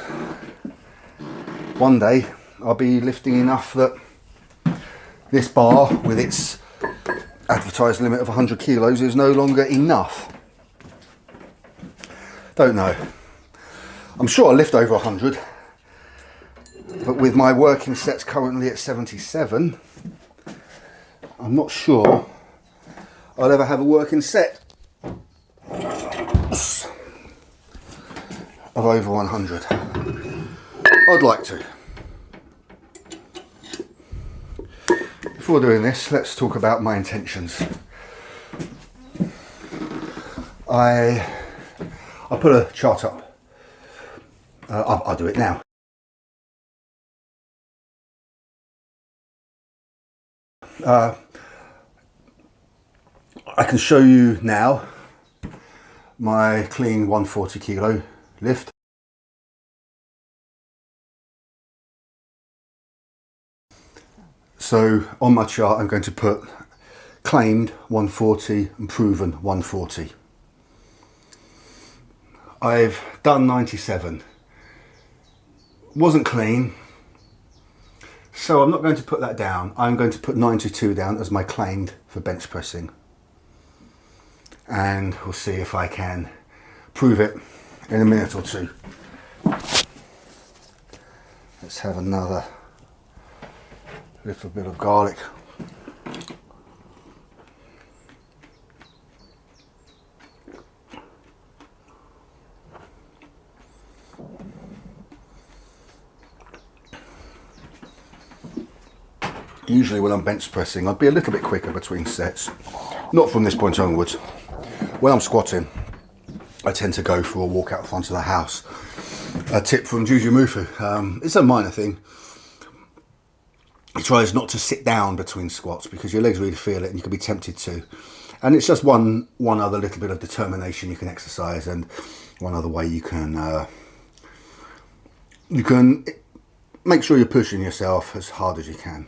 one day I'll be lifting enough that this bar with its advertised limit of 100 kilos is no longer enough. Don't know. I'm sure I'll lift over 100, but with my working sets currently at 77, I'm not sure I'll ever have a working set of over 100. I'd like to. Before doing this, let's talk about my intentions. I'll put a chart up. I'll do it now. I can show you now my clean 140 kilo lift. So on my chart I'm going to put claimed 140 and proven 140. I've done 97. Wasn't clean, so I'm not going to put that down. I'm going to put 92 down as my claimed for bench pressing. And we'll see if I can prove it in a minute or two. Let's have another little bit of garlic. Usually when I'm bench pressing, I'd be a little bit quicker between sets. Not from this point onwards. When I'm squatting, I tend to go for a walk out front of the house. A tip from Juju Mufu. It's a minor thing. He tries not to sit down between squats because your legs really feel it and you can be tempted to. And it's just one other little bit of determination you can exercise, and one other way you can make sure you're pushing yourself as hard as you can.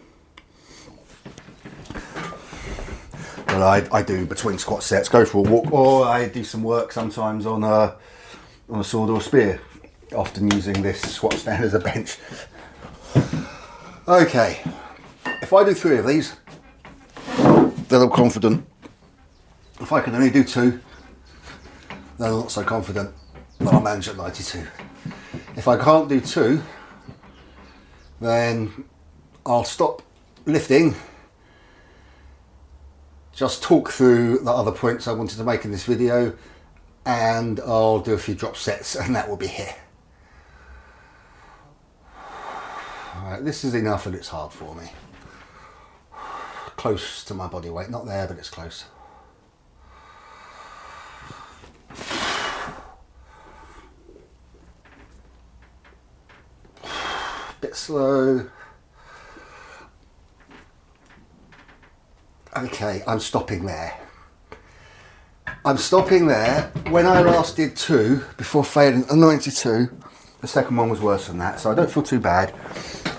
But I do between squat sets, go for a walk, or I do some work sometimes on a sword or a spear, often using this squat stand as a bench. Okay, if I do 3 of these, then I'm confident. If I can only do 2, then I'm not so confident that I'll manage at 92. If I can't do 2, then I'll stop lifting, just talk through the other points I wanted to make in this video, and I'll do a few drop sets, and that will be it. Alright, this is enough and it's hard for me. Close to my body weight, not there, but it's close. Bit slow. Okay, I'm stopping there. I'm stopping there. When I last did 2 before failing a 92, the second one was worse than that, so I don't feel too bad.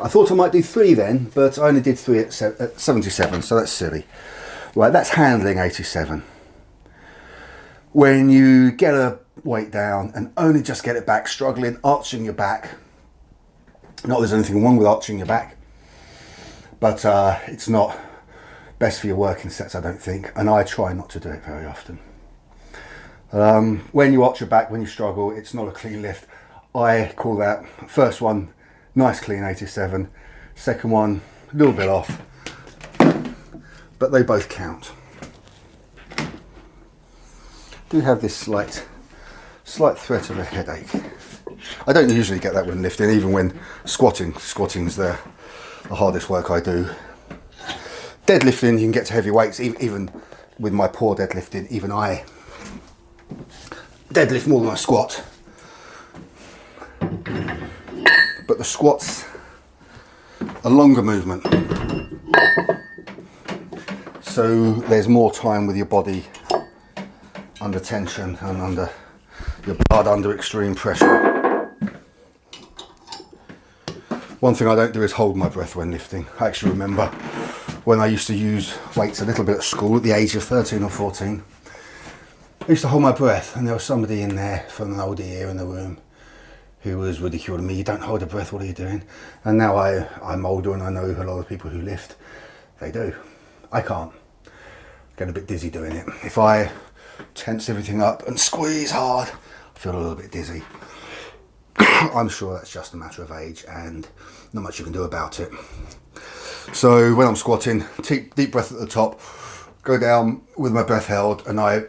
I thought I might do 3 then, but I only did 3 at 77, so that's silly. Right, that's handling 87. When you get a weight down and only just get it back, struggling, arching your back. Not that there's anything wrong with arching your back, but it's not best for your working sets, I don't think, and I try not to do it very often. When you arch your back, when you struggle, it's not a clean lift. I call that first one nice clean 87, second one a little bit off, but they both count. Do have this slight threat of a headache. I don't usually get that when lifting, even when squatting. Squatting's the hardest work I do. Deadlifting, you can get to heavy weights. Even with my poor deadlifting, even I deadlift more than I squat. But the squat's a longer movement, so there's more time with your body under tension and under your blood under extreme pressure. One thing I don't do is hold my breath when lifting. I actually remember when I used to use weights a little bit at school at the age of 13 or 14. I used to hold my breath, and there was somebody in there from an older year in the room who was ridiculing me. You don't hold your breath, what are you doing? And now I'm older and I know a lot of people who lift, they do. I can't. Get a bit dizzy doing it. If I tense everything up and squeeze hard, I feel a little bit dizzy. I'm sure that's just a matter of age and not much you can do about it. So when I'm squatting, deep breath at the top, go down with my breath held, and I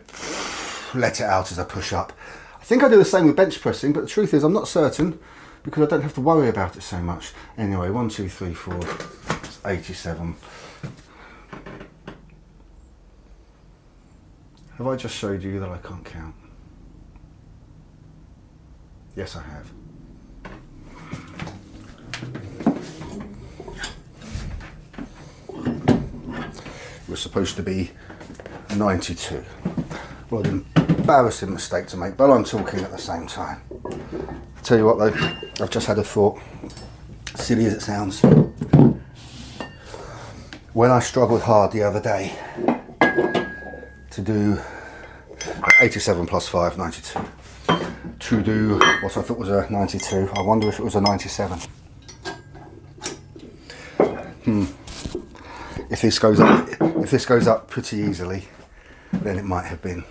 let it out as I push up. I think I do the same with bench pressing, but the truth is I'm not certain because I don't have to worry about it so much. Anyway, 1, 2, 3, 4, it's 87. Have I just showed you that I can't count? Yes, I have. It was supposed to be 92. What an embarrassing mistake to make, but I'm talking at the same time. I'll tell you what though, I've just had a thought, silly as it sounds. When I struggled hard the other day to do 87 plus 5, 92. To do what I thought was a 92, I wonder if it was a 97. If this goes up pretty easily, then it might have been.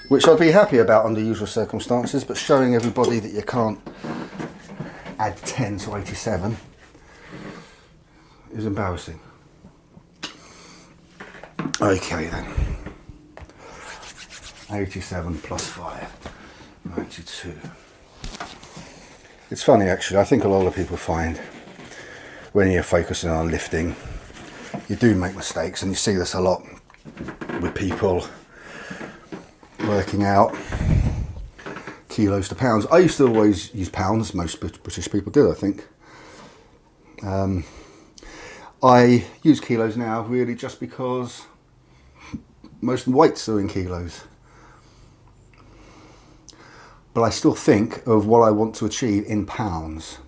Which I'd be happy about under usual circumstances, but showing everybody that you can't add 10 to 87 is embarrassing. Okay then. 87 plus 5, 92. It's funny actually, I think a lot of people find when you're focusing on lifting, you do make mistakes, and you see this a lot with people working out kilos to pounds. I used to always use pounds, most British people did I think. I use kilos now really just because most weights are in kilos. But I still think of what I want to achieve in pounds.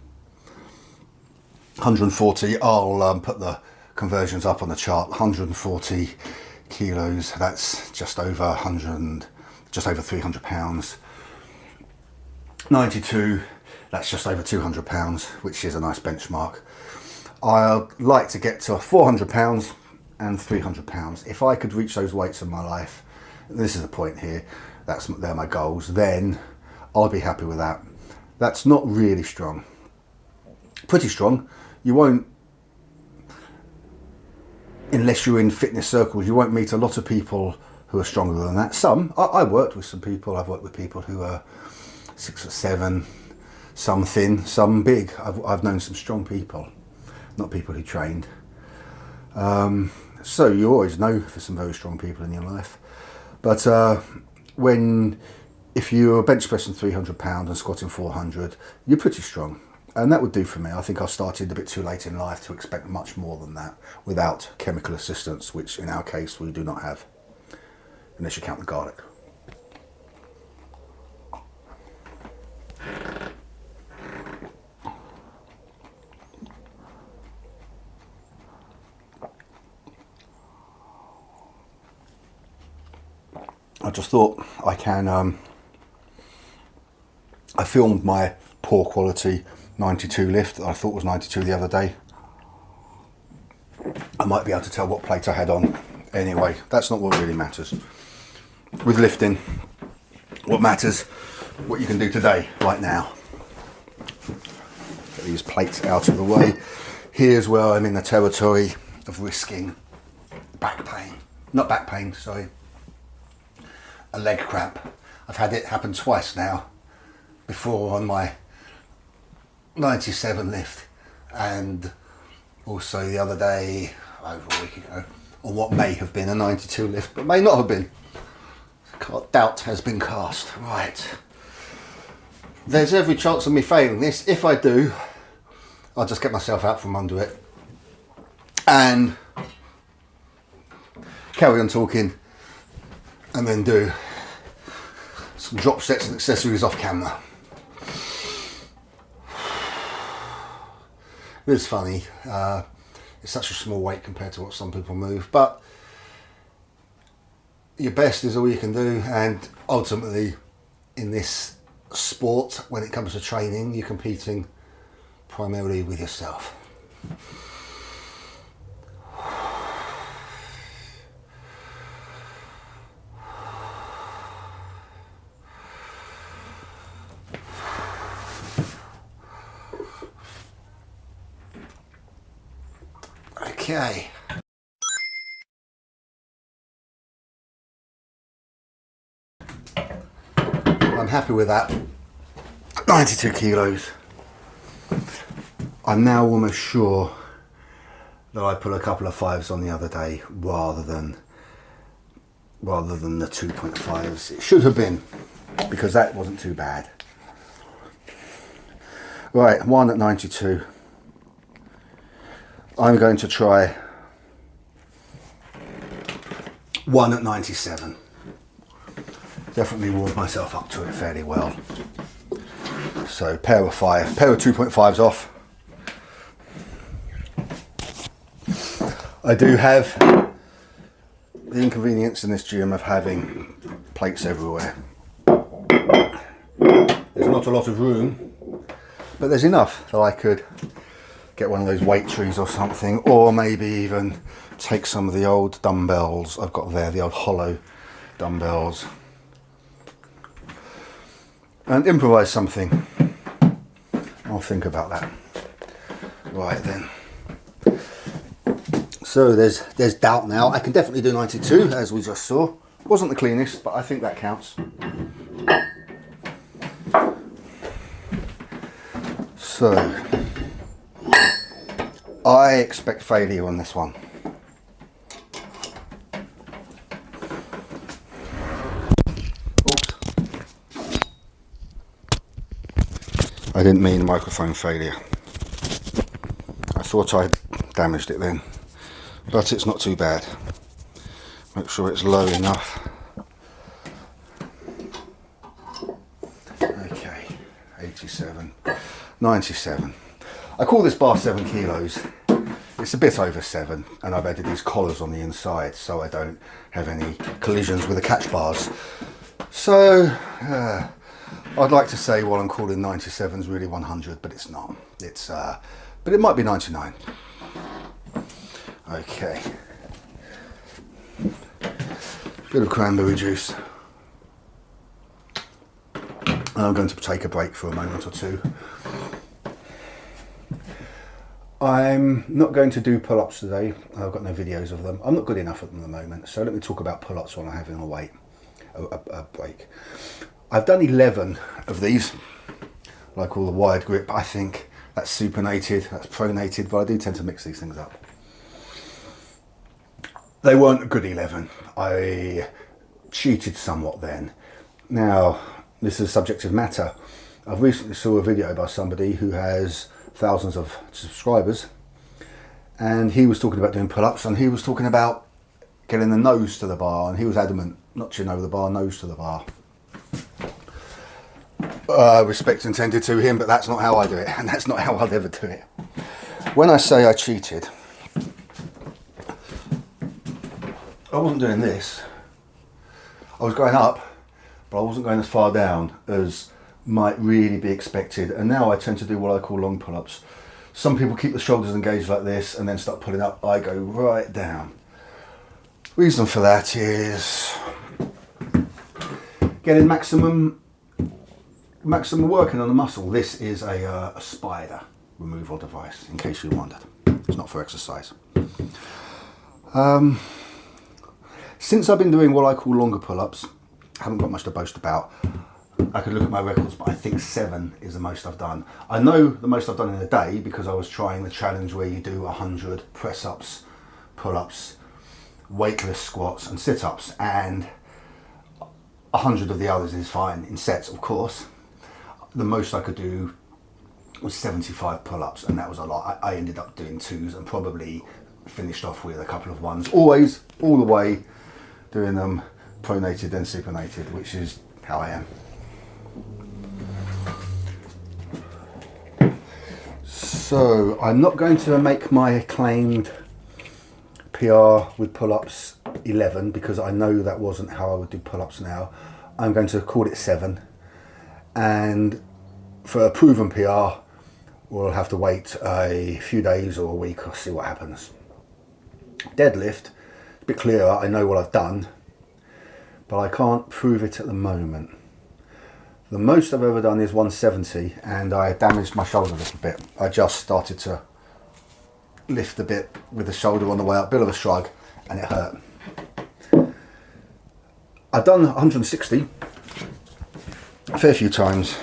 140, I'll put the conversions up on the chart. 140 kilos, that's just over 300 pounds. 92, that's just over 200 pounds, which is a nice benchmark. I'd like to get to 400 pounds and 300 pounds. If I could reach those weights in my life, this is the point here, they're my goals, then I'll be happy with that. That's not really strong. Pretty strong. You won't, unless you're in fitness circles, you won't meet a lot of people who are stronger than that. Some, I worked with some people, I've worked with people who are 6 or 7, some thin, some big. I've known some strong people, not people who trained. So you always know for some very strong people in your life. But if you're bench pressing 300 pounds and squatting 400, you're pretty strong. And that would do for me. I think I started a bit too late in life to expect much more than that without chemical assistance, which in our case we do not have, unless you count the garlic. I just thought I filmed my poor quality 92 lift that I thought was 92 the other day. I might be able to tell what plate I had on. Anyway, that's not what really matters. With lifting, what matters, what you can do today, right now. Get these plates out of the way. Here's where I'm in the territory of risking back pain. Not back pain, sorry. A leg cramp. I've had it happen twice now. Before on my 97 lift, and also the other day, over a week ago, on what may have been a 92 lift, but may not have been. Doubt has been cast. Right. There's every chance of me failing this. If I do, I'll just get myself out from under it and carry on talking, and then do some drop sets and accessories off camera. It is funny, it's such a small weight compared to what some people move, but your best is all you can do, and ultimately in this sport, when it comes to training, you're competing primarily with yourself. Okay. I'm happy with that. 92 kilos. I'm now almost sure that I put a couple of 5s on the other day rather than the 2.5s. It should have been, because that wasn't too bad. Right, 1 at 92. I'm going to try 1 at 97. Definitely warmed myself up to it fairly well. So pair of 2.5s off. I do have the inconvenience in this gym of having plates everywhere. There's not a lot of room, but there's enough that I could get one of those weight trees or something, or maybe even take some of the old dumbbells I've got there, the old hollow dumbbells, and improvise something. I'll think about that. Right then. So there's doubt now. I can definitely do 92, as we just saw. Wasn't the cleanest, but I think that counts. So I expect failure on this one. Oops. I didn't mean microphone failure. I thought I damaged it then, but it's not too bad. Make sure it's low enough. Okay, 87, 97. I call this bar 7 kilos. It's a bit over 7, and I've added these collars on the inside so I don't have any collisions with the catch bars. So I'd like to say what I'm calling 97 is really 100, but it's not. It's but it might be 99. Okay. Bit of cranberry juice. And I'm going to take a break for a moment or two. I'm not going to do pull-ups today. I've got no videos of them. I'm not good enough at them at the moment. So let me talk about pull-ups while I'm having a break. I've done 11 of these, like all the wide grip. I think that's supinated, that's pronated, but I do tend to mix these things up. They weren't a good 11. I cheated somewhat then. Now, this is subjective matter. I've recently saw a video by somebody who has thousands of subscribers, and he was talking about doing pull-ups, and he was talking about getting the nose to the bar, and he was adamant, not chin over the bar, nose to the bar. Respect intended to him, but that's not how I do it, and that's not how I'd ever do it. When I say I cheated, I wasn't doing this. I was going up, but I wasn't going as far down as might really be expected. And now I tend to do what I call long pull-ups. Some people keep the shoulders engaged like this and then start pulling up. I go right down. Reason for that is getting maximum working on the muscle. This is a spider removal device, in case you wondered. It's not for exercise. Since I've been doing what I call longer pull-ups, I haven't got much to boast about. I could look at my records, but I think 7 is the most I've done. I know the most I've done in a day because I was trying the challenge where you do 100 press-ups, pull-ups, weightless squats and sit-ups, and 100 of the others is fine in sets, of course. The most I could do was 75 pull-ups, and that was a lot. I ended up doing 2s and probably finished off with a couple of 1s. Always, all the way, doing them pronated then supinated, which is how I am. So I'm not going to make my acclaimed PR with pull-ups 11 because I know that wasn't how I would do pull-ups now. I'm going to call it 7, and for a proven PR we'll have to wait a few days or a week or see what happens. Deadlift, it's a bit clearer, I know what I've done, but I can't prove it at the moment. The most I've ever done is 170, and I damaged my shoulder a little bit. I just started to lift a bit with the shoulder on the way up, bit of a shrug, and it hurt. I've done 160 a fair few times.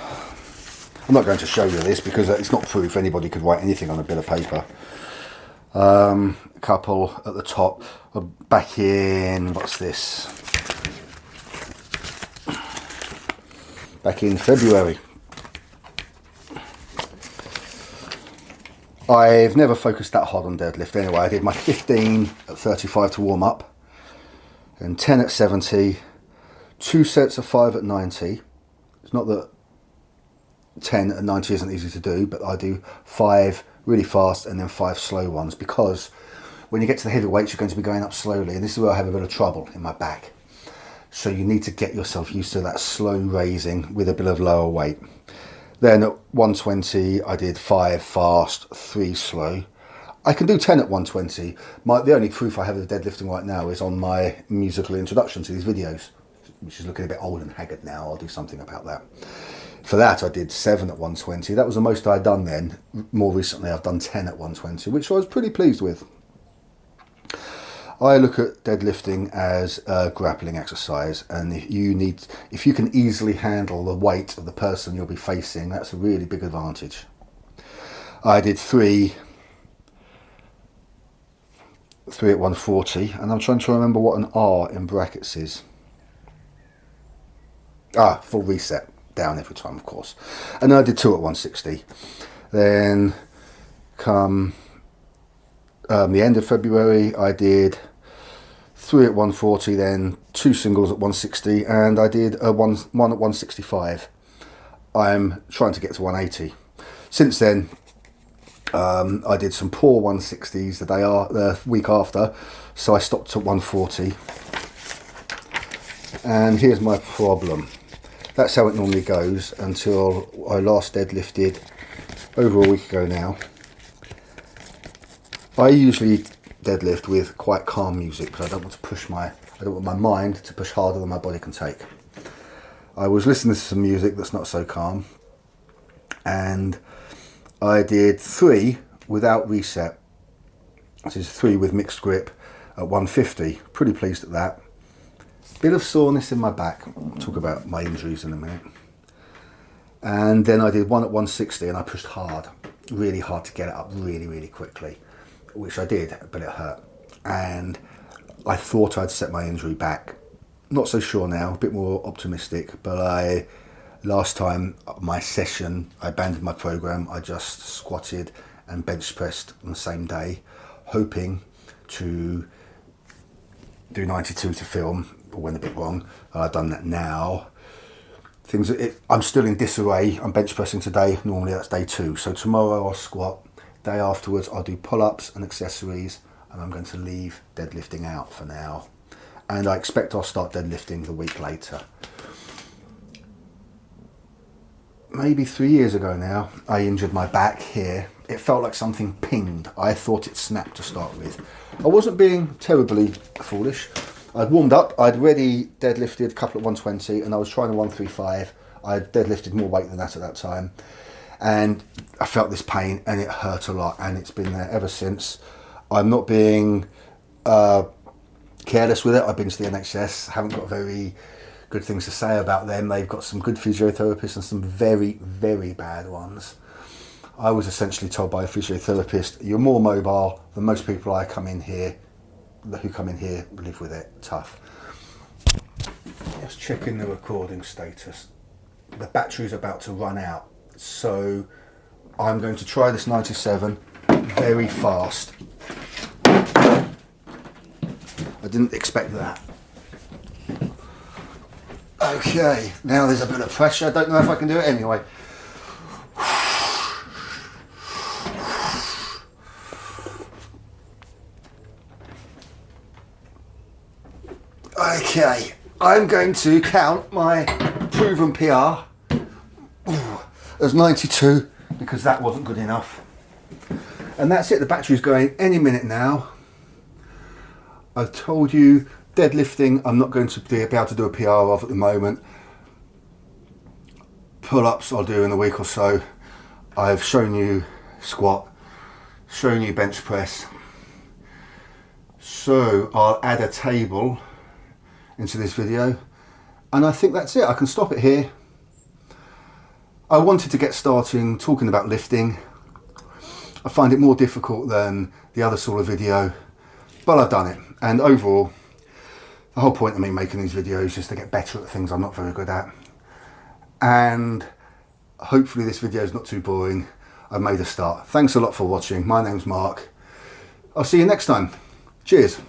I'm not going to show you this because it's not proof. Anybody could write anything on a bit of paper. A couple at the top. Back in, what's this? Back in February. I've never focused that hard on deadlift anyway. I did my 15 at 35 to warm up, and 10 at 70, 2 sets of 5 at 90. It's not that 10 at 90 isn't easy to do, but I do 5 really fast and then 5 slow ones, because when you get to the heavy weights you're going to be going up slowly, and this is where I have a bit of trouble in my back. So you need to get yourself used to that slow raising with a bit of lower weight. Then at 120 I did 5 fast, 3 slow. I can do 10 at 120. The only proof I have of deadlifting right now is on my musical introduction to these videos, which is looking a bit old and haggard now. I'll do something about that. For that I did 7 at 120. That was the most I'd done then. More recently I've done 10 at 120, which I was pretty pleased with. I look at deadlifting as a grappling exercise, and if you can easily handle the weight of the person you'll be facing, that's a really big advantage. I did 3 at 140, and I'm trying to remember what an R in brackets is. Full reset, down every time, of course. And then I did 2 at 160. Then come the end of February I did 3 at 140, then 2 singles at 160, and I did one at 165. I'm trying to get to 180. Since then, I did some poor 160s the week after, so I stopped at 140. And here's my problem. That's how it normally goes until I last deadlifted over a week ago now. I usually deadlift with quite calm music because I don't want my mind to push harder than my body can take. I was listening to some music that's not so calm, and I did 3 without reset. This is 3 with mixed grip at 150. Pretty pleased at that. Bit of soreness in my back. I'll talk about my injuries in a minute. And then I did 1 at 160, and I pushed hard, really hard to get it up really, really quickly, which I did, but it hurt. And I thought I'd set my injury back. Not so sure now, a bit more optimistic, but last time, my session, I abandoned my program. I just squatted and bench pressed on the same day, hoping to do 92 to film, but went a bit wrong. I've done that now. I'm still in disarray. I'm bench pressing today. Normally that's day 2. So tomorrow I'll squat. Day afterwards I'll do pull-ups and accessories, and I'm going to leave deadlifting out for now. And I expect I'll start deadlifting the week later. Maybe 3 years ago now, I injured my back here. It felt like something pinged. I thought it snapped to start with. I wasn't being terribly foolish. I'd warmed up, I'd already deadlifted a couple at 120, and I was trying a 135. I deadlifted more weight than that at that time. And I felt this pain, and it hurt a lot, and it's been there ever since. I'm not being careless with it. I've been to the NHS, haven't got very good things to say about them. They've got some good physiotherapists and some very, very bad ones. I was essentially told by a physiotherapist, you're more mobile than most people who come in here live with it. Tough. Just checking the recording status. The battery's about to run out, so I'm going to try this 97 very fast. I didn't expect that. Okay, now there's a bit of pressure. I don't know if I can do it anyway. Okay, I'm going to count my proven PR as 92 because that wasn't good enough. And that's it, the battery's going any minute now. I've told you deadlifting I'm not going to be able to do a PR of at the moment. Pull-ups I'll do in a week or so. I've shown you squat, shown you bench press. So I'll add a table into this video, and I think that's it. I can stop it here. I wanted to get starting talking about lifting. I find it more difficult than the other sort of video, but I've done it. And overall, the whole point of me making these videos is to get better at things I'm not very good at. And hopefully this video is not too boring. I've made a start. Thanks a lot for watching. My name's Mark. I'll see you next time. Cheers.